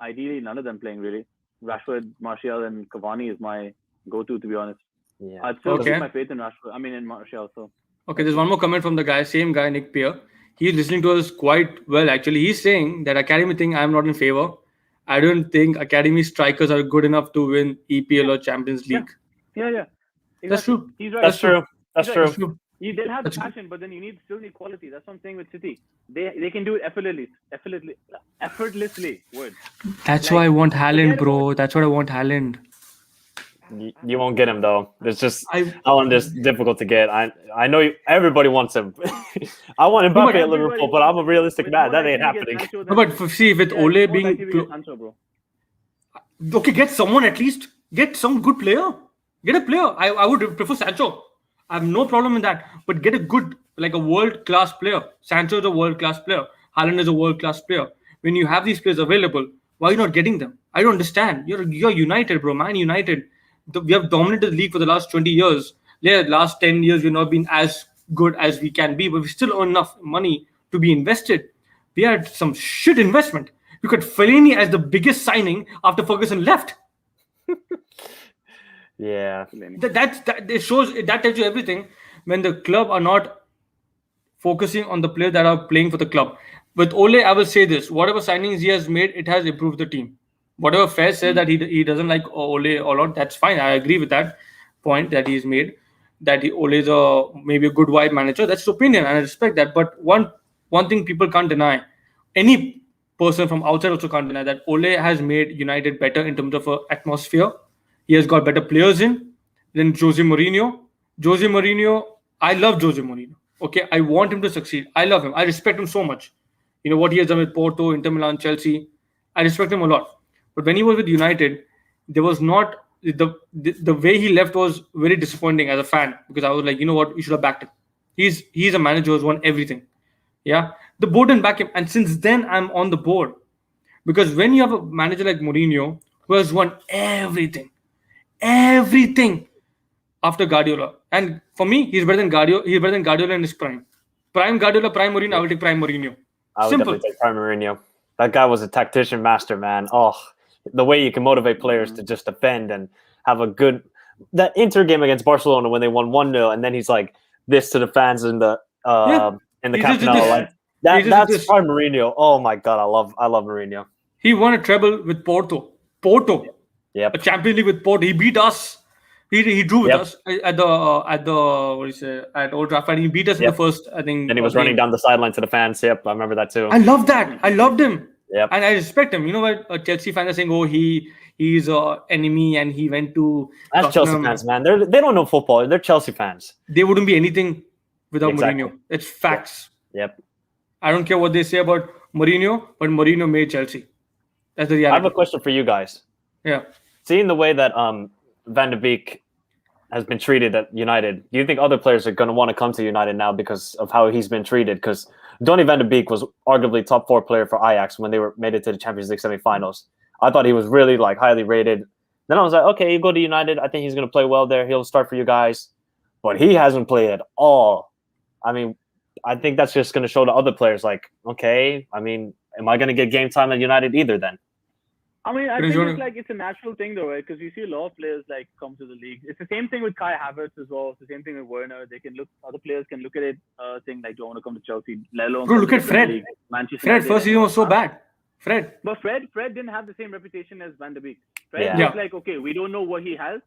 B: ideally none of them playing really. Rashford, Martial, and Cavani is my go-to, to be honest.
C: Yeah.
B: I'd still keep my faith in Rashford. In Martial. So.
A: Okay, there's one more comment from the same guy, Nick Pierre. He's listening to us quite well, actually. He's saying that academy thing, I'm not in favor. I don't think academy strikers are good enough to win EPL or Champions League.
B: Yeah. Exactly.
A: That's true.
B: He's right.
C: That's true.
B: They'll have the passion, but then you still need quality. That's what I'm saying with City. They can do it effortlessly. Word.
A: That's why I want Haaland, bro. That's what I want Haaland.
C: You won't get him though. It's just Haaland is difficult to get. I know everybody wants him. I want Mbappe at Liverpool, but I'm a realistic man. That ain't happening.
A: No, but see, with Ole being okay, get someone at least. Get some good player. Get a player. I would prefer Sancho. I have no problem in that. But get a good, like a world-class player. Sancho is a world-class player. Haaland is a world-class player. When you have these players available, why are you not getting them? I don't understand. You're United, bro. Man United. We have dominated the league for the last 20 years. Yeah, last 10 years, we've not been as good as we can be, but we still earn enough money to be invested. We had some shit investment. You got Fellaini as the biggest signing after Ferguson left.
C: Yeah.
A: That tells you everything. When the club are not focusing on the players that are playing for the club. With Ole, I will say this. Whatever signings he has made, it has improved the team. Whatever Fez said that he doesn't like Ole a lot, that's fine. I agree with that point that he's made. That Ole is maybe a good vibe manager. That's his opinion, and I respect that. But one thing people can't deny, any person from outside also can't deny that Ole has made United better in terms of atmosphere. He has got better players in than Jose Mourinho. I love Jose Mourinho. Okay, I want him to succeed. I love him. I respect him so much. You know what he has done with Porto, Inter Milan, Chelsea. I respect him a lot. But when he was with United, there was not the way he left was very disappointing as a fan, because I was like, you know what, you should have backed him. He's a manager who's won everything. Yeah, the board didn't back him, and since then I'm on the board, because when you have a manager like Mourinho who has won everything after Guardiola, and for me he's better than Guardiola. He's better than Guardiola in his prime. Prime Guardiola, prime Mourinho. I will take prime Mourinho.
C: I would definitely take prime Mourinho. That guy was a tactician master, man. Oh, the way you can motivate players to just defend and have a good that Inter game against Barcelona when they won 1-0, and then he's like this to the fans in the Camp Nou. Like that's prime Mourinho. Oh my god, I love Mourinho.
A: He won a treble with Porto.
C: Yep.
A: A Champions League with Porto. He beat us. He drew with us at Old Trafford. He beat us in the first, I think.
C: And he was running down the sideline to the fans. Yep, I remember that too.
A: I love that. I loved him.
C: Yep.
A: And I respect him. You know what? Chelsea fans are saying, "Oh, he's an enemy, and he went to."
C: That's Chelsea fans, man. They don't know football. They're Chelsea fans.
A: They wouldn't be anything without Mourinho. It's facts.
C: Yep.
A: I don't care what they say about Mourinho, but Mourinho made Chelsea. That's the reality.
C: I have a question for you guys.
A: Yeah.
C: Seeing the way that Van de Beek has been treated at United, do you think other players are going to want to come to United now because of how he's been treated? Because Donny van de Beek was arguably top 4 player for Ajax when they made it to the Champions League semifinals. I thought he was really like highly rated. Then I was like, okay, you go to United. I think he's going to play well there. He'll start for you guys. But he hasn't played at all. I mean, I think that's just going to show the other players like, okay, I mean, am I going to get game time at United either then?
B: I mean, I think it's a natural thing though, right? Because you see a lot of players like come to the league. It's the same thing with Kai Havertz as well. It's the same thing with Werner. Other players can look at it, saying like, "Do I want to come to Chelsea?" Let alone
A: bro, look at Fred. Fred first season was so bad.
B: But Fred didn't have the same reputation as Van de Beek. Fred was like, okay, we don't know what he has,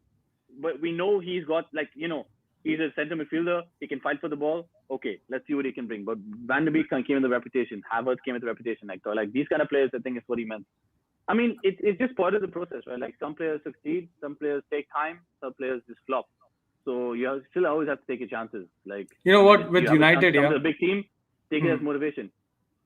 B: but we know he's got like, he's a center midfielder. He can fight for the ball. Okay, let's see what he can bring. But Van de Beek came with the reputation. Havertz came with the reputation. Like these kind of players, I think is what he meant. I mean, it's just part of the process, right? Like some players succeed, some players take time, some players just flop. So you still always have to take your chances. Like
A: with United,
B: a big team, take it as motivation.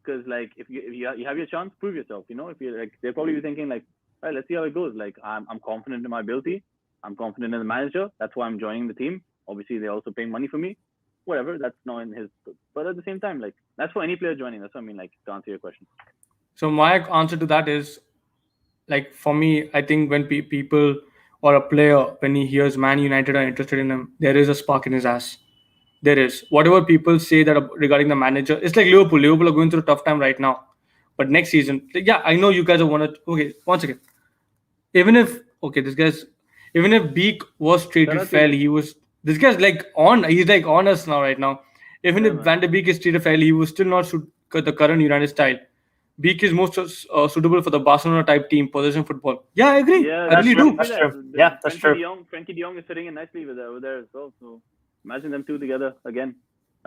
B: Because like if you have your chance, prove yourself. If you're like, they're probably thinking like, all right, let's see how it goes. Like I'm confident in my ability. I'm confident in the manager. That's why I'm joining the team. Obviously, they're also paying money for me. Whatever, that's not in his. But at the same time, like that's for any player joining. That's what I mean. Like to answer your question.
A: So my answer to that is, like for me, I think when people or a player, when he hears Man United are interested in him, there is a spark in his ass. There is. Whatever people say that regarding the manager, it's like Liverpool. Liverpool are going through a tough time right now. But next season, I know you guys are okay, once again. Even if Beek was treated fairly, this guy's like he's like on us now right now. Even if Van de Beek is treated fairly, he was still not suit the current United style. Beek is most suitable for the Barcelona type team, possession football. Yeah, I agree.
B: Yeah,
A: I really do.
C: That's true. Yeah, that's true.
B: Frankie de Jong is fitting in nicely over there as well. So imagine them two together again.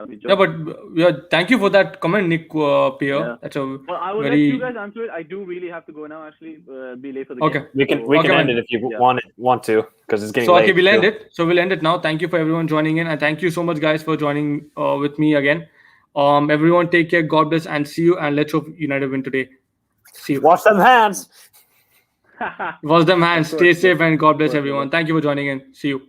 A: Yeah, but thank you for that comment, Nick Pierre.
B: Yeah.
A: That's a
B: well, I will let you guys answer it. I do really have to go now. Actually, be late for the game.
C: We can end it if you want to, because it's getting late.
A: Okay, we'll end it. So we'll end it now. Thank you for everyone joining in, and thank you so much, guys, for joining with me again. Everyone, take care. God bless, and see you. And let's hope United win today. See you.
C: Wash them hands.
A: Wash them hands. Stay safe, and God bless everyone. Thank you for joining in. See you.